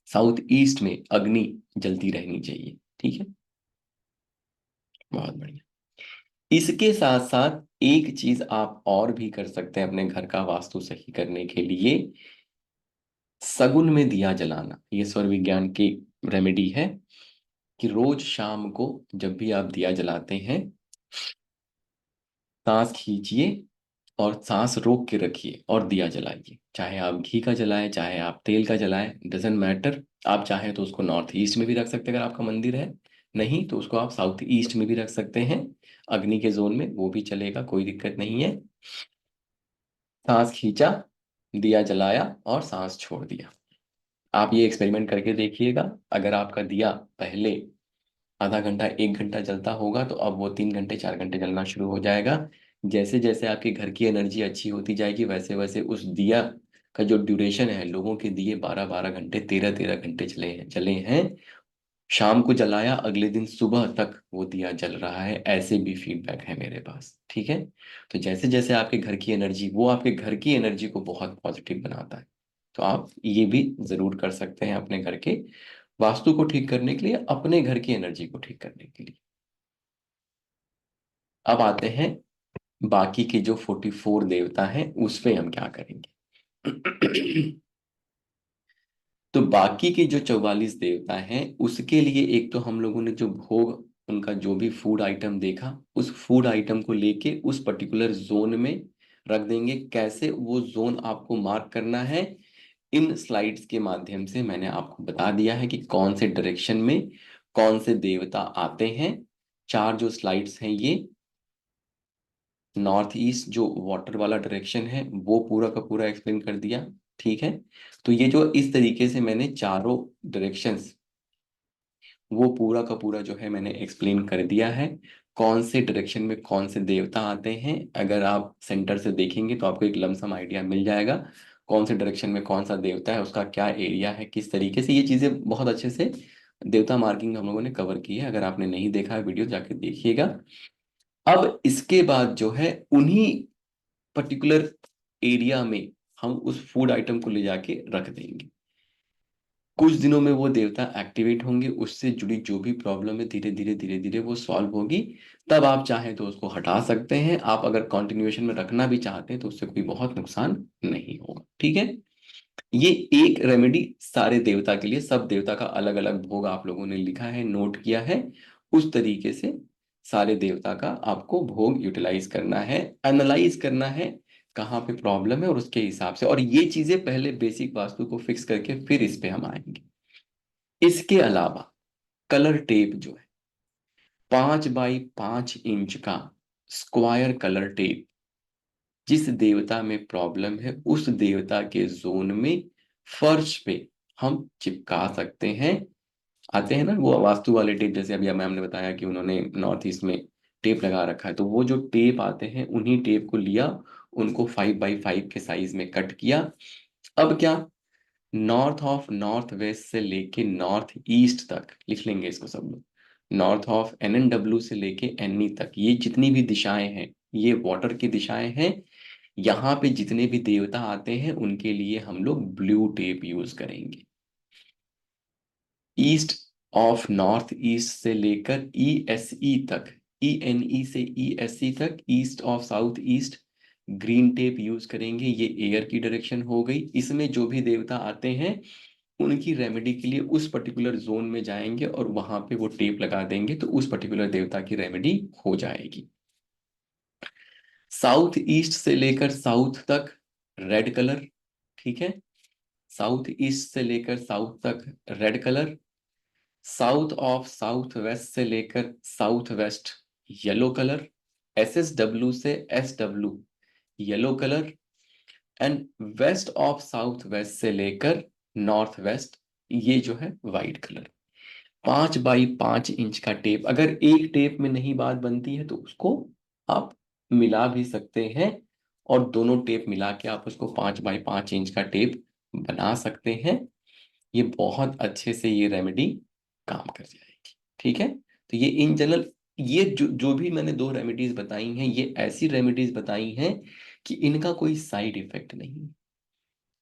साउथ ईस्ट में अग्नि जलती रहनी चाहिए। ठीक है, बहुत बढ़िया। इसके साथ साथ एक चीज आप और भी कर सकते हैं अपने घर का वास्तु सही करने के लिए, सगुन में दिया जलाना। ये स्वर विज्ञान की रेमेडी है कि रोज शाम को जब भी आप दिया जलाते हैं, सांस खींचिए और सांस रोक के रखिए और दिया जलाइए। चाहे आप घी का जलाएं, चाहे आप तेल का जलाएं, डजेंट मैटर। आप चाहें तो उसको नॉर्थ ईस्ट में भी रख सकते हैं अगर आपका मंदिर है, नहीं तो उसको आप साउथ ईस्ट में भी रख सकते हैं, अग्नि के जोन में, वो भी चलेगा, कोई दिक्कत नहीं है। सांस खींचा, दिया जलाया और सांस छोड़ दिया। आप ये एक्सपेरिमेंट करके देखिएगा। अगर आपका दिया पहले आधा घंटा 1 घंटा जलता होगा, तो अब वो 3 घंटे 4 घंटे जलना शुरू हो जाएगा। जैसे जैसे आपके घर की एनर्जी अच्छी होती जाएगी, वैसे वैसे उस दिया का जो ड्यूरेशन है, लोगों के दिए 12 12 घंटे 13 13 घंटे चले हैं। शाम को जलाया, अगले दिन सुबह तक वो दिया जल रहा है, ऐसे भी फीडबैक है मेरे पास। ठीक है, तो जैसे जैसे आपके घर की एनर्जी, वो आपके घर की एनर्जी को बहुत पॉजिटिव बनाता है। तो आप ये भी जरूर कर सकते हैं अपने घर के वास्तु को ठीक करने के लिए, अपने घर की एनर्जी को ठीक करने के लिए। अब आते हैं बाकी के जो 44 देवता हैं, उस पे हम क्या करेंगे। तो बाकी के जो 44 देवता हैं, उसके लिए एक तो हम लोगों ने जो भोग, उनका जो भी फूड आइटम देखा, उस फूड आइटम को लेके उस पर्टिकुलर जोन में रख देंगे। कैसे वो जोन आपको मार्क करना है, इन स्लाइड्स के माध्यम से मैंने आपको बता दिया है कि कौन से डायरेक्शन में कौन से देवता आते हैं। चार जो स्लाइड्स हैं ये, नॉर्थ ईस्ट जो वाटर वाला डायरेक्शन है वो पूरा का पूरा एक्सप्लेन कर दिया। ठीक है, तो ये जो इस तरीके से मैंने चारों डायरेक्शंस, वो पूरा का पूरा जो है मैंने एक्सप्लेन कर दिया है। कौन से डायरेक्शन में कौन से देवता आते हैं, अगर आप सेंटर से देखेंगे तो आपको एक लमसम आइडिया मिल जाएगा कौन से डायरेक्शन में कौन सा देवता है, उसका क्या एरिया है, किस तरीके से। ये चीजें बहुत अच्छे से देवता मार्किंग हम लोगों ने कवर की है। अगर आपने नहीं देखा है वीडियो, जाके देखिएगा। अब इसके बाद जो है उन्हीं पर्टिकुलर एरिया में हम उस फूड आइटम को ले जाके रख देंगे। कुछ दिनों में वो देवता एक्टिवेट होंगे, उससे जुड़ी जो भी प्रॉब्लम है धीरे धीरे धीरे धीरे वो सॉल्व होगी। तब आप चाहें तो उसको हटा सकते हैं, आप अगर कंटिन्यूएशन में रखना भी चाहते हैं तो उससे कोई बहुत नुकसान नहीं होगा, ठीक है। ये एक रेमेडी सारे देवता के लिए, सब देवता का अलग अलग भोग आप लोगों ने लिखा है, नोट किया है, उस तरीके से सारे देवता का आपको भोग यूटिलाइज करना है, एनालाइज करना है कहाँ पे प्रॉब्लम है, और उसके हिसाब से, और ये चीजें पहले बेसिक वास्तु को फिक्स करके फिर इस पे हम आएंगे। इसके अलावा कलर टेप जो है, 5 बाई 5 इंच का स्क्वायर कलर टेप, जिस देवता में प्रॉब्लम है उस देवता के जोन में फर्श पे हम चिपका सकते हैं। आते हैं ना वो वास्तु वाले टेप, जैसे अभी मैम ने बताया कि उन्होंने नॉर्थ ईस्ट में टेप लगा रखा है, तो वो जो टेप आते हैं उन्हीं टेप को लिया, उनको 5 बाई 5 के साइज में कट किया। अब क्या, नॉर्थ ऑफ नॉर्थ वेस्ट से लेके नॉर्थ ईस्ट तक लिख लेंगे इसको सब लोग, नॉर्थ ऑफ NN W से लेके NE तक, ये जितनी भी दिशाएं हैं ये वाटर की दिशाएं हैं। यहाँ पे जितने भी देवता आते हैं उनके लिए हम लोग ब्लू टेप यूज करेंगे। ईस्ट ऑफ नॉर्थ ईस्ट से लेकर ESE तक, ENE से ESE तक, east of south east, green tape use करेंगे, ये एयर की डायरेक्शन हो गई। इसमें जो भी देवता आते हैं उनकी रेमेडी के लिए उस पर्टिकुलर जोन में जाएंगे और वहां पे वो टेप लगा देंगे, तो उस पर्टिकुलर देवता की रेमेडी हो जाएगी। साउथ ईस्ट से लेकर साउथ तक रेड कलर, ठीक है, साउथ ईस्ट से लेकर साउथ तक red colour, south of south west से लेकर south west yellow colour, SSW से SW yellow colour, and west of south west से लेकर नॉर्थ वेस्ट, ये जो है वाइट कलर। 5 बाई 5 इंच का टेप, अगर एक टेप में नहीं बात बनती है तो उसको आप मिला भी सकते हैं, और दोनों टेप मिला के आप उसको 5 बाई 5 इंच का टेप बना सकते हैं। ये बहुत अच्छे से ये रेमेडी काम कर जाएगी, ठीक है। तो ये इन जनरल, ये जो जो भी मैंने दो रेमेडीज बताई हैं ये ऐसी रेमेडीज बताई हैं कि इनका कोई साइड इफेक्ट नहीं है।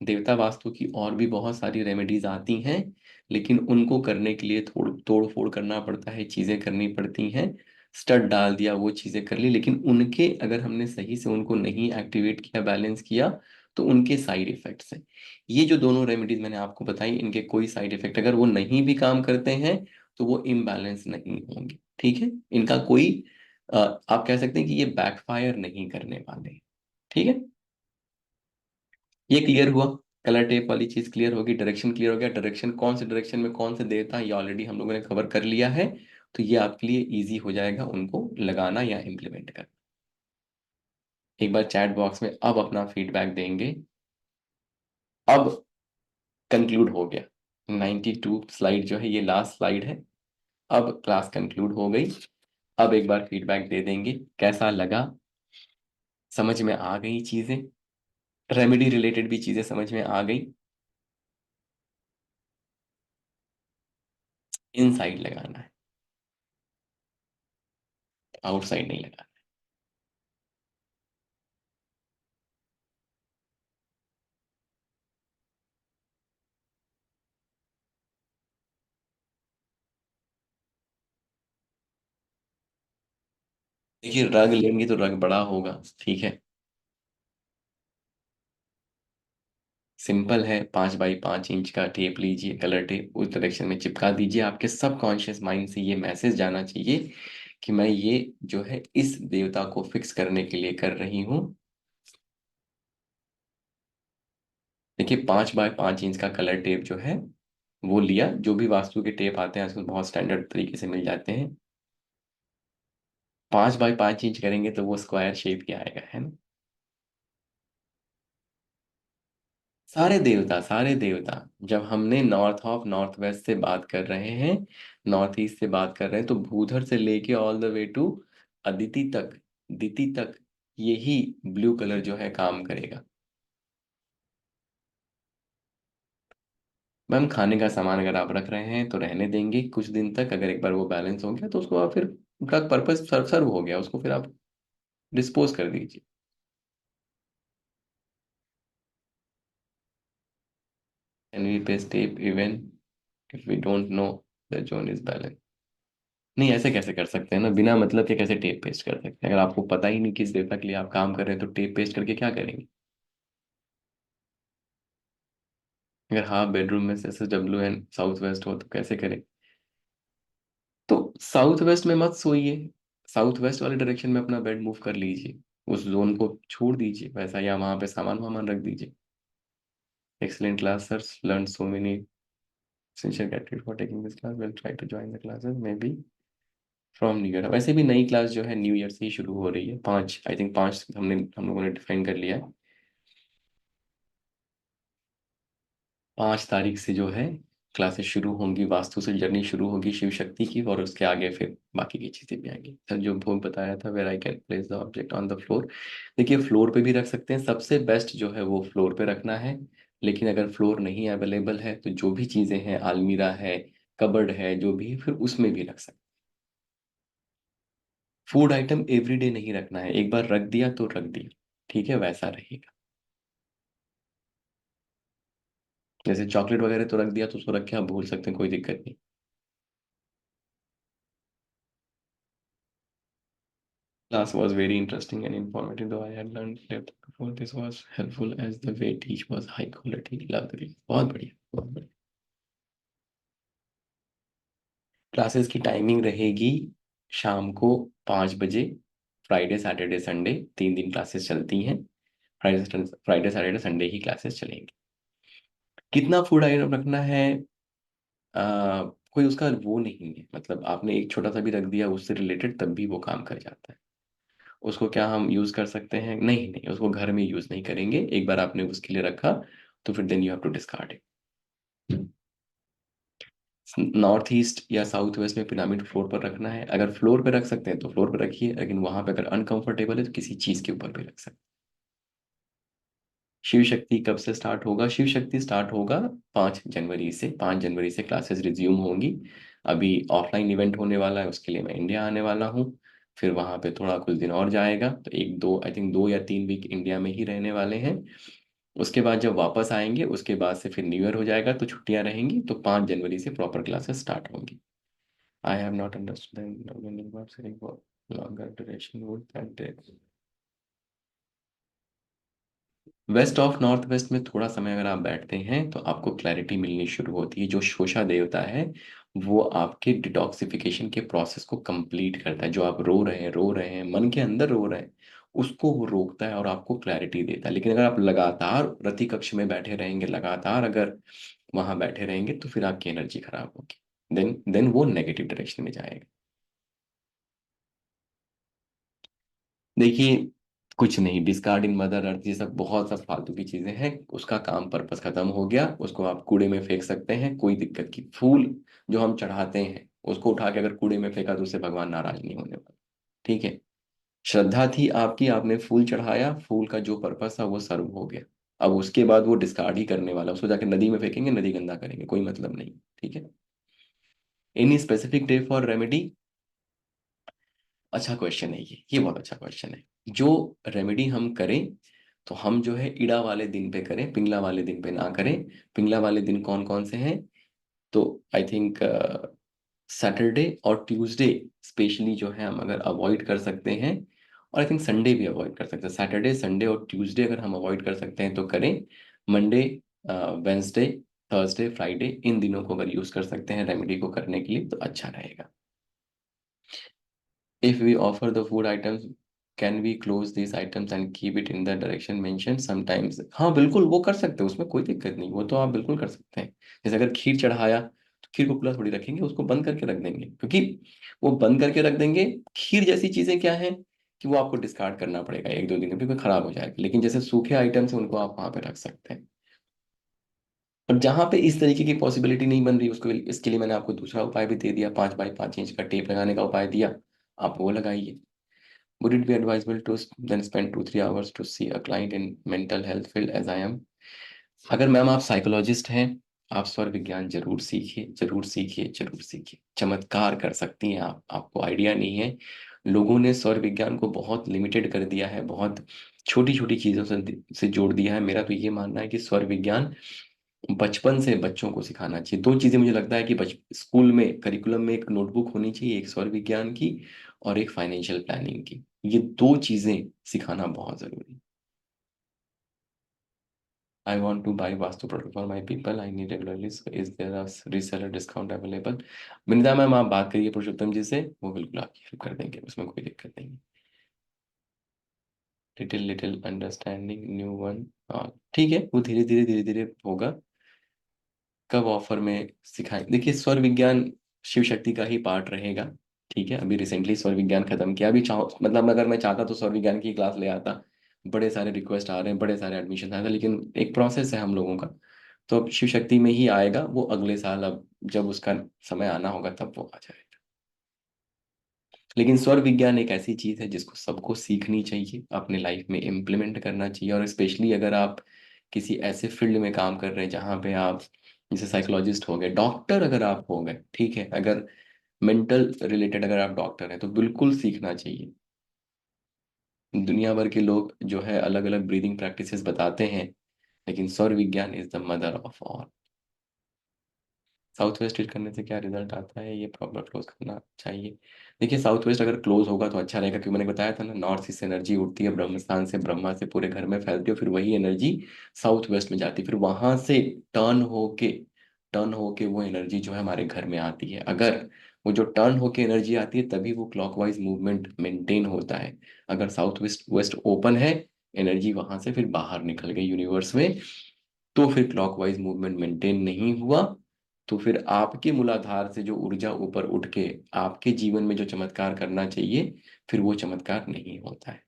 देवता वास्तु की और भी बहुत सारी रेमेडीज आती हैं, लेकिन उनको करने के लिए थोड़ तोड़ फोड़ करना पड़ता है, चीजें करनी पड़ती हैं, स्टड डाल दिया वो चीजें कर ली, लेकिन उनके अगर हमने सही से उनको नहीं एक्टिवेट किया, बैलेंस किया, तो उनके साइड इफेक्ट्स हैं। ये जो दोनों रेमेडीज मैंने आपको बताई इनके कोई साइड इफेक्ट, अगर वो नहीं भी काम करते हैं तो वो इम्बैलेंस नहीं होंगे, ठीक है। इनका कोई आप कह सकते हैं कि ये बैकफायर नहीं करने वाले, ठीक है। ये क्लियर हुआ, कलर टेप वाली चीज क्लियर होगी, डायरेक्शन क्लियर हो गया, डायरेक्शन कौन से डायरेक्शन में कौन से देता है ये ऑलरेडी हम लोगों ने कवर कर लिया है, तो ये आपके लिए इजी हो जाएगा उनको लगाना या इम्प्लीमेंट करना। एक बार चैट बॉक्स में अब अपना फीडबैक देंगे। अब कंक्लूड हो गया, 92 स्लाइड जो है ये लास्ट स्लाइड है, अब क्लास कंक्लूड हो गई। अब एक बार फीडबैक दे देंगे कैसा लगा, समझ में आ गई चीजें, रेमेडी रिलेटेड भी चीजें समझ में आ गई। इनसाइड लगाना है, आउटसाइड नहीं लगाना। देखिए रग लेंगे तो रग बड़ा होगा, ठीक है, सिंपल है। 5 बाई 5 इंच का टेप लीजिए, कलर टेप, उस डायरेक्शन में चिपका दीजिए। आपके सबकॉन्शियस माइंड से ये मैसेज जाना चाहिए कि मैं ये जो है इस देवता को फिक्स करने के लिए कर रही हूँ। देखिए 5 बाई 5 इंच का कलर टेप जो है वो लिया, जो भी वास्तु के टेप आते हैं आजकल बहुत स्टैंडर्ड तरीके से मिल जाते हैं। 5 बाई 5 इंच करेंगे तो वो स्क्वायर शेप ही आएगा, है ना। सारे देवता, जब हमने नॉर्थ ऑफ नॉर्थ वेस्ट से बात कर रहे हैं, नॉर्थ ईस्ट से बात कर रहे हैं, तो भूधर से लेके all the way to Aditi तक, दिति तक, यही ब्लू कलर जो है काम करेगा। मैम खाने का सामान अगर आप रख रहे हैं तो रहने देंगे कुछ दिन तक, अगर एक बार वो बैलेंस हो गया तो उसको आप फिर, उसका पर्पस सर्व सर्व हो गया, उसको फिर आप डिस्पोज कर दीजिए। एनवी पे step even if we don't know the zone is balance. नहीं, ऐसे कैसे कर सकते हैं ना, बिना मतलब के कैसे टेप पेस्ट कर सकते हैं? अगर आपको पता ही नहीं किस डेटा के लिए आप काम कर रहे हैं तो टेप पेस्ट करके क्या करेंगे? अगर हाफ बेडरूम में से SW एंड साउथ वेस्ट हो तो कैसे करें? तो साउथ वेस्ट में मत सोइए, साउथ वेस्ट वाले डायरेक्शन में अपना बेड मूव कर लीजिए, उस जोन को छोड़ दीजिए वैसा, या वहां पे सामान वामान रख दीजिए। Excellent class sir, learn so many sincere candidate for taking this class, will try to join the classes may be from new year. वैसे भी नई क्लास जो है न्यू ईयर से ही शुरू हो रही है, 5 आई थिंक 5 हम लोगों ने डिफाइन कर लिया है। 5 तारीख से जो है क्लासेस शुरू होंगी, वास्तु से जर्नी शुरू होगी शिव शक्ति की, और उसके आगे फिर बाकी की चीजें भी आएंगी। सर जो भोग बताया था, where I can place the object on the floor, देखिए फ्लोर पे भी रख सकते हैं, सबसे बेस्ट जो है वो फ्लोर पे रखना है। लेकिन अगर फ्लोर नहीं अवेलेबल है तो जो भी चीजें हैं, अलमीरा है, कबर्ड है, जो भी है, फिर उसमें भी रख सकते हैं। फूड आइटम एवरीडे नहीं रखना है, एक बार रख दिया तो रख दिया, ठीक है, वैसा रहेगा। जैसे चॉकलेट वगैरह तो रख दिया तो उसको रख के आप भूल सकते हैं, कोई दिक्कत नहीं। Class was very interesting and informative, though I had learned depth before. This was helpful as the way teach was high quality. Love the class. बहुत बढ़िया, बहुत बढ़िया। क्लासेस की टाइमिंग रहेगी शाम को 5 बजे, फ्राइडे सैटरडे संडे 3 दिन क्लासेस चलती हैं। फ्राइडे सैटरडे संडे ही क्लासेस चलेंगी। कितना फूड आइटम रखना है, कोई उसका वो नहीं है, मतलब आपने एक छोटा सा भी रख दिया उससे रिलेटेड तब भी वो काम कर जाता है। उसको क्या हम यूज कर सकते हैं? नहीं नहीं, उसको घर में यूज नहीं करेंगे, एक बार आपने उसके लिए रखा तो फिर then you have to discard it. North east या साउथ वेस्ट में पिरामिड फ्लोर पर रखना है, अगर फ्लोर पे रख सकते हैं तो फ्लोर पे रखिए, लेकिन वहां पे अगर अनकंफर्टेबल है तो किसी चीज के ऊपर भी रख सकते हैं। शिव शक्ति कब से स्टार्ट होगा? शिव शक्ति स्टार्ट होगा 5 जनवरी से, 5 जनवरी से क्लासेस रिज्यूम होंगी। अभी ऑफलाइन इवेंट होने वाला है, उसके लिए मैं इंडिया आने वाला हूँ। फिर वहां पे थोड़ा कुछ दिन और जाएगा, तो एक दो आई थिंक 2 या 3 वीक इंडिया में ही रहने वाले हैं। उसके बाद जब वापस आएंगे उसके बाद से फिर न्यू ईयर हो जाएगा तो छुट्टियां रहेंगी, तो 5 जनवरी से प्रॉपर क्लासेस स्टार्ट होंगी। I have not understood longer duration would that. West of north west में थोड़ा समय अगर आप बैठते हैं तो आपको क्लैरिटी मिलनी शुरू होती है। जो शोषा देवता है वो आपके डिटॉक्सिफिकेशन के प्रोसेस को कंप्लीट करता है। जो आप रो रहे हैं, मन के अंदर रो रहे हैं, उसको वो रोकता है और आपको क्लैरिटी देता है। लेकिन अगर आप लगातार रति कक्ष में बैठे रहेंगे, लगातार अगर वहां बैठे रहेंगे तो फिर आपकी एनर्जी खराब होगी, देन वो नेगेटिव डायरेक्शन में जाएगा। देखिए कुछ नहीं, डिस्कार्ड इन मदर अर्थ, ये सब बहुत सब फालतू की चीजें हैं, उसका काम पर्पस खत्म हो गया, उसको आप कूड़े में फेंक सकते हैं, कोई दिक्कत की। फूल जो हम चढ़ाते हैं उसको उठा के अगर कूड़े में फेंका तो उससे भगवान नाराज नहीं होने वाला, ठीक है। श्रद्धा थी आपकी, आपने फूल चढ़ाया, फूल का जो पर्पस था वो सर्व हो गया। अब उसके बाद वो डिस्कार्ड ही करने वाला, उसको जाके नदी में फेंकेंगे, नदी गंदा करेंगे, कोई मतलब नहीं, ठीक है। Any specific day for remedy? अच्छा क्वेश्चन है ये बहुत अच्छा क्वेश्चन है। जो रेमेडी हम करें तो हम जो है इड़ा वाले दिन पे करें, पिंगला वाले दिन पे ना करें। पिंगला वाले दिन कौन कौन से हैं? तो आई थिंक सैटरडे और ट्यूसडे स्पेशली जो है हम अगर अवॉइड कर सकते हैं, और आई थिंक संडे भी अवॉइड कर सकते हैं। सैटरडे संडे और ट्यूसडे अगर हम अवॉइड कर सकते हैं तो करें। मंडे, वेंसडे, थर्सडे, फ्राइडे, इन दिनों को अगर यूज कर सकते हैं रेमेडी को करने के लिए तो अच्छा रहेगा। If we offer the food items, can we close these items and keep it in the direction mentioned sometimes? हाँ बिल्कुल, वो कर सकते हैं, उसमें कोई दिक्कत नहीं, वो तो आप बिल्कुल कर सकते हैं। जैसे अगर खीर चढ़ाया तो खीर को खुला थोड़ी रखेंगे, उसको बंद करके रख देंगे, क्योंकि वो बंद करके रख देंगे। खीर जैसी चीजें क्या है कि वो आपको डिस्कार्ड करना पड़ेगा 1-2 दिन में, फिर खराब हो जाएगा। लेकिन जैसे सूखे आइटम्स हैं उनको आप वहां पे रख सकते हैं। और जहां पे इस तरीके की पॉसिबिलिटी नहीं बन रही, उसको इसके लिए मैंने आपको दूसरा उपाय भी दे दिया, 5 बाई 5 इंच का टेप लगाने का उपाय दिया, आप वो लगाइए। Would it be advisable to then spend 2-3 hours to see a client in mental health field as I am? अगर मैम आप साइकोलॉजिस्ट हैं, आप स्वर विज्ञान जरूर सीखिए, जरूर सीखिए, जरूर सीखिए। चमत्कार कर सकती हैं आप, आपको आइडिया नहीं है। लोगों ने स्वर विज्ञान को बहुत लिमिटेड कर दिया है, बहुत छोटी छोटी चीजों से जोड़ दिया है। मेरा तो ये मानना है कि स्वर विज्ञान बचपन से बच्चों को सिखाना चाहिए। दो चीजें मुझे लगता है कि स्कूल में करिकुलम में एक नोटबुक होनी चाहिए, एक सौर विज्ञान की और एक फाइनेंशियल प्लानिंग की। ये दो चीजें सिखाना बहुत जरूरी है। I want to buy Vastu product for my people, I need regularly, is there a reseller discount available? Binda ma'am, आप बात करिए पुरुषोत्तम जी से, वो बिल्कुल आपकी हेल्प कर देंगे, उसमें कोई दिक्कत नहीं है। Little little understanding new one. हाँ ठीक है, वो धीरे धीरे होगा। कब ऑफर में सिखाएं? देखिए स्वर विज्ञान शिव शक्ति का ही पार्ट रहेगा। ठीक है, अभी रिसेंटली स्वर विज्ञान खत्म किया। अभी चाहो मतलब अगर मैं चाहता तो स्वर विज्ञान की क्लास ले आता। बड़े सारे रिक्वेस्ट आ रहे हैं, बड़े सारे एडमिशन आ रहे हैं, लेकिन एक प्रोसेस है हम लोगों का। तो अब शिव शक्ति में ही आएगा वो अगले साल, अब जब उसका समय आना होगा तब वो आ जाएगा। लेकिन स्वर विज्ञान एक ऐसी चीज है जिसको सबको सीखनी चाहिए, अपने लाइफ में इम्प्लीमेंट करना चाहिए। और स्पेशली अगर आप किसी ऐसे फील्ड में काम कर रहे हैं जहाँ पे आप, जैसे साइकोलॉजिस्ट हो गए, डॉक्टर अगर आप हो गए, ठीक है, अगर मेंटल रिलेटेड अगर आप डॉक्टर हैं तो बिल्कुल सीखना चाहिए। दुनिया भर के लोग जो है अलग अलग ब्रीदिंग प्रैक्टिसेस बताते हैं, लेकिन स्वर विज्ञान is the mother of all. South west read करने से क्या रिजल्ट आता है? ये प्रॉब्लम क्लोज करना चाहिए। देखिए साउथ वेस्ट अगर क्लोज होगा तो अच्छा रहेगा, क्योंकि मैंने बताया था ना, नॉर्थ ईस्ट से एनर्जी उठती है ब्रह्म स्थान से, ब्रह्मा से पूरे घर में फैलती है, फिर वही एनर्जी साउथ वेस्ट में जाती है, फिर वहां से टर्न होके टर्न होके वो एनर्जी जो है हमारे घर में आती है। अगर वो जो टर्न होके एनर्जी आती है तभी वो क्लॉकवाइज मूवमेंट मेंटेन होता है। अगर साउथ वेस्ट वेस्ट ओपन है, एनर्जी वहां से फिर बाहर निकल गई यूनिवर्स में, तो फिर क्लॉकवाइज मूवमेंट मेंटेन नहीं हुआ, तो फिर आपके मूलाधार से जो ऊर्जा ऊपर उठ के आपके जीवन में जो चमत्कार करना चाहिए, फिर वो चमत्कार नहीं होता है।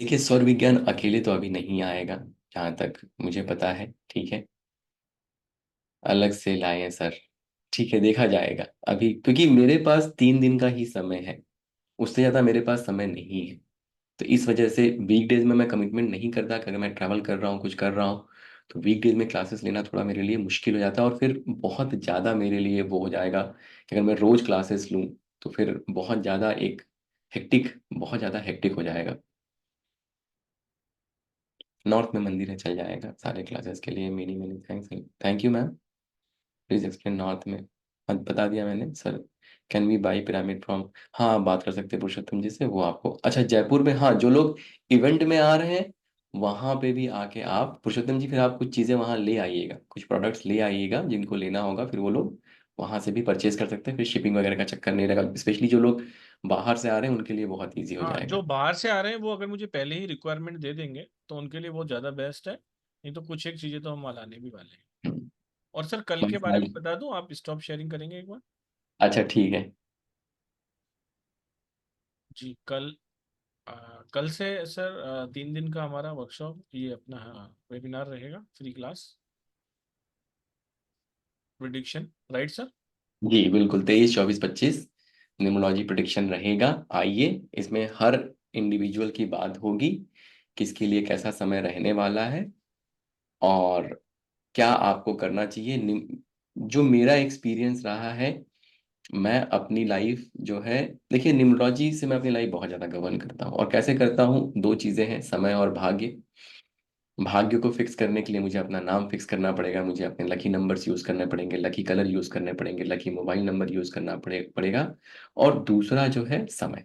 देखिए स्वर विज्ञान अकेले तो अभी नहीं आएगा, जहां तक मुझे पता है, ठीक है। अलग से लाए हैं सर, ठीक है, देखा जाएगा अभी, क्योंकि मेरे पास 3 दिन का ही समय है, उससे ज्यादा मेरे पास समय नहीं है। तो इस वजह से वीकडेज में मैं कमिटमेंट नहीं करता कि अगर मैं ट्रैवल कर रहा हूँ, कुछ कर रहा हूँ, तो वीकडेज में क्लासेस लेना थोड़ा मेरे लिए मुश्किल हो जाता है, और फिर बहुत ज़्यादा मेरे लिए वो हो जाएगा कि अगर मैं रोज़ क्लासेस लूँ तो फिर बहुत ज़्यादा एक हेक्टिक, बहुत ज़्यादा हेक्टिक हो जाएगा। नॉर्थ में मंदिर है, चल जाएगा सारे क्लासेस के लिए। Many many thanks, thank you ma'am. Please explain north में। हाँ बता दिया मैंने sir. Can we buy pyramid from? हाँ बात कर सकते हैं पुरुषोत्तम जी से, वो आपको, अच्छा जयपुर में, हाँ जो लोग इवेंट में आ रहे हैं वहां पे भी आके आप पुरुषोत्तम जी, फिर आप कुछ चीजें वहां ले आइएगा, कुछ प्रोडक्ट्स ले आइएगा जिनको लेना होगा, फिर वो लोग वहां से भी परचेज कर सकते हैं, फिर शिपिंग वगैरह का चक्कर नहीं रहेगा। स्पेशली जो लोग बाहर से आ रहे हैं उनके लिए बहुत ईजी हो हाँ, जो जाएगा। बाहर से आ रहे हैं वो अगर मुझे पहले ही रिक्वायरमेंट दे देंगे तो उनके लिए वो ज़्यादा बेस्ट है। नहीं तो कुछ एक चीज़ें तो हम लाने भी वाले हैं। हम्म, और सर कल वही के बारे में सारी। बता दूं, आप स्टॉप शेयरिंग करेंगे एक बार? अच्छा ठीक है। जी कल, कल से सर 3 दिन का हमारा वर्कशॉप, ये अपना वेबिनार रहेगा, free class, prediction, right sir? जी बिल्कुल, 23 24 25 न्यूमरोलॉजी प्रिडिक्शन रहेगा। आइए, इसमें हर इंडिविजुअल की बात होगी, किसके लिए कैसा समय रहने वाला है और क्या आपको करना चाहिए। जो मेरा एक्सपीरियंस रहा है, मैं अपनी लाइफ जो है, देखिए न्यूमरोलॉजी से मैं अपनी लाइफ बहुत ज़्यादा गवर्न करता हूँ। और कैसे करता हूँ? दो चीज़ें हैं, समय और भाग्य। भाग्य को फिक्स करने के लिए मुझे अपना नाम फिक्स करना पड़ेगा, मुझे अपने लकी नंबर्स यूज करने पड़ेंगे, लकी कलर यूज करने पड़ेंगे, लकी मोबाइल नंबर यूज करना पड़ेगा। और दूसरा जो है समय।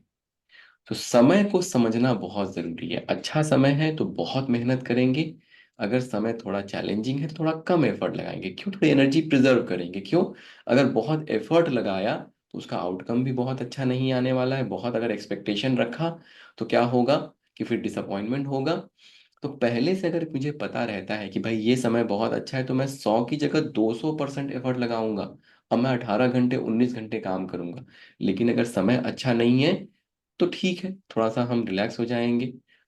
तो समय को समझना बहुत जरूरी है। अच्छा समय है तो बहुत मेहनत करेंगे, अगर समय थोड़ा चैलेंजिंग है तो थोड़ा कम एफर्ट लगाएंगे। क्यों? थोड़ी एनर्जी प्रिजर्व करेंगे। क्यों? अगर बहुत एफर्ट लगाया तो उसका आउटकम भी बहुत अच्छा नहीं आने वाला है। बहुत अगर एक्सपेक्टेशन रखा तो क्या होगा कि फिर डिसअपॉइंटमेंट होगा। तो पहले से अगर मुझे पता रहता है कि भाई ये समय बहुत अच्छा है, तो मैं 100 की जगह 200% एफर्ट लगाऊंगा। अब मैं 18 घंटे 19 घंटे काम करूंगा। लेकिन अगर समय अच्छा नहीं है तो ठीक है, थोड़ा सा हम रिलैक्स हो जाएंगे,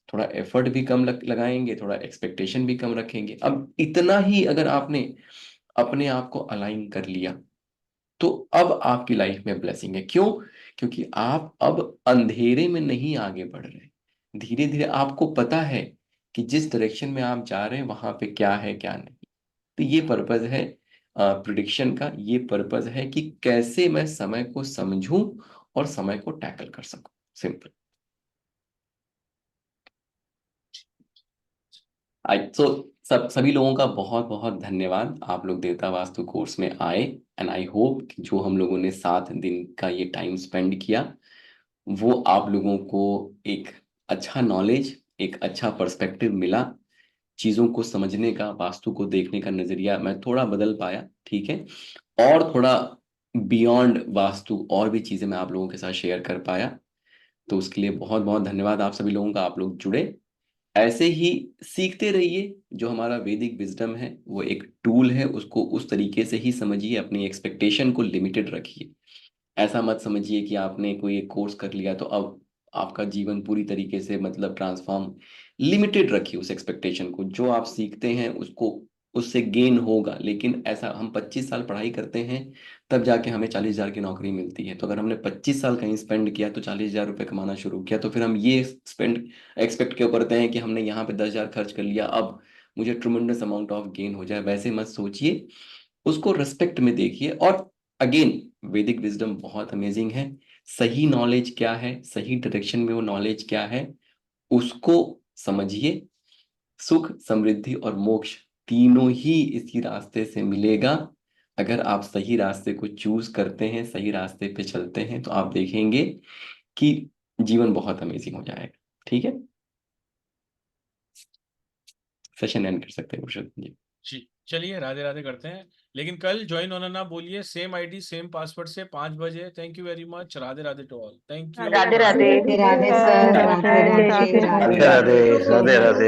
थोड़ा एफर्ट भी कम लगाएंगे, थोड़ा एक्सपेक्टेशन भी कम रखेंगे। अब इतना ही अगर आपने अपने आप को अलाइन कर लिया, तो अब आपकी लाइफ में ब्लेसिंग है। क्यों? क्योंकि आप अब अंधेरे में नहीं आगे बढ़ रहे, धीरे धीरे आपको पता है कि जिस डायरेक्शन में आप जा रहे हैं वहां पे क्या है क्या नहीं। तो ये पर्पज है प्रिडिक्शन का, ये पर्पज है कि कैसे मैं समय को समझूं और समय को टैकल कर सकूं। सिंपल। आई सो सभी लोगों का बहुत बहुत धन्यवाद, आप लोग देवता वास्तु कोर्स में आए। एंड आई होप कि जो हम लोगों ने 7 दिन का ये टाइम स्पेंड किया, वो आप लोगों को एक अच्छा नॉलेज, एक अच्छा पर्सपेक्टिव मिला। चीज़ों को समझने का, वास्तु को देखने का नज़रिया मैं थोड़ा बदल पाया, ठीक है। और थोड़ा बियॉन्ड वास्तु और भी चीज़ें मैं आप लोगों के साथ शेयर कर पाया। तो उसके लिए बहुत बहुत धन्यवाद आप सभी लोगों का, आप लोग जुड़े। ऐसे ही सीखते रहिए। जो हमारा वैदिक विजडम है वो एक टूल है, उसको उस तरीके से ही समझिए, अपनी एक्सपेक्टेशन को लिमिटेड रखिए। ऐसा मत समझिए कि आपने कोई एक कोर्स कर लिया तो अब आपका जीवन पूरी तरीके से मतलब ट्रांसफॉर्म। लिमिटेड रखिए उस एक्सपेक्टेशन को, जो आप सीखते हैं उसको, उससे गेन होगा। लेकिन ऐसा हम 25 साल पढ़ाई करते हैं, तब जाके हमें 40,000 की नौकरी मिलती है। तो अगर हमने 25 साल कहीं स्पेंड किया तो 40,000 रुपये कमाना शुरू किया, तो फिर हम ये स्पेंड एक्सपेक्ट क्यों करते हैं कि हमने यहाँ पे 10,000 खर्च कर लिया, अब मुझे ट्रिमेंडस अमाउंट ऑफ गेन हो जाए। वैसे मत सोचिए, उसको रेस्पेक्ट में देखिए। और अगेन, वैदिक विजडम बहुत अमेजिंग है। सही नॉलेज क्या है, सही डायरेक्शन में वो नॉलेज क्या है, उसको समझिए। सुख, समृद्धि और मोक्ष तीनों ही इसी रास्ते से मिलेगा। अगर आप सही रास्ते को चूज करते हैं, सही रास्ते पे चलते हैं, तो आप देखेंगे कि जीवन बहुत अमेजिंग हो जाएगा। ठीक है, सेशन एंड कर सकते हैं पुरुषोत्तम जी। जी चलिए, राधे राधे करते हैं। लेकिन कल ज्वाइन होना ना भूलिए, सेम आईडी सेम पासवर्ड से 5 बजे। Thank you very much. Radhe Radhe to all. Thank you. Radhe Radhe. Radhe Radhe sir, Radhe Radhe Radhe, Radhe, Radhe Radhe Radhe. Radhe, Radhe Radhe.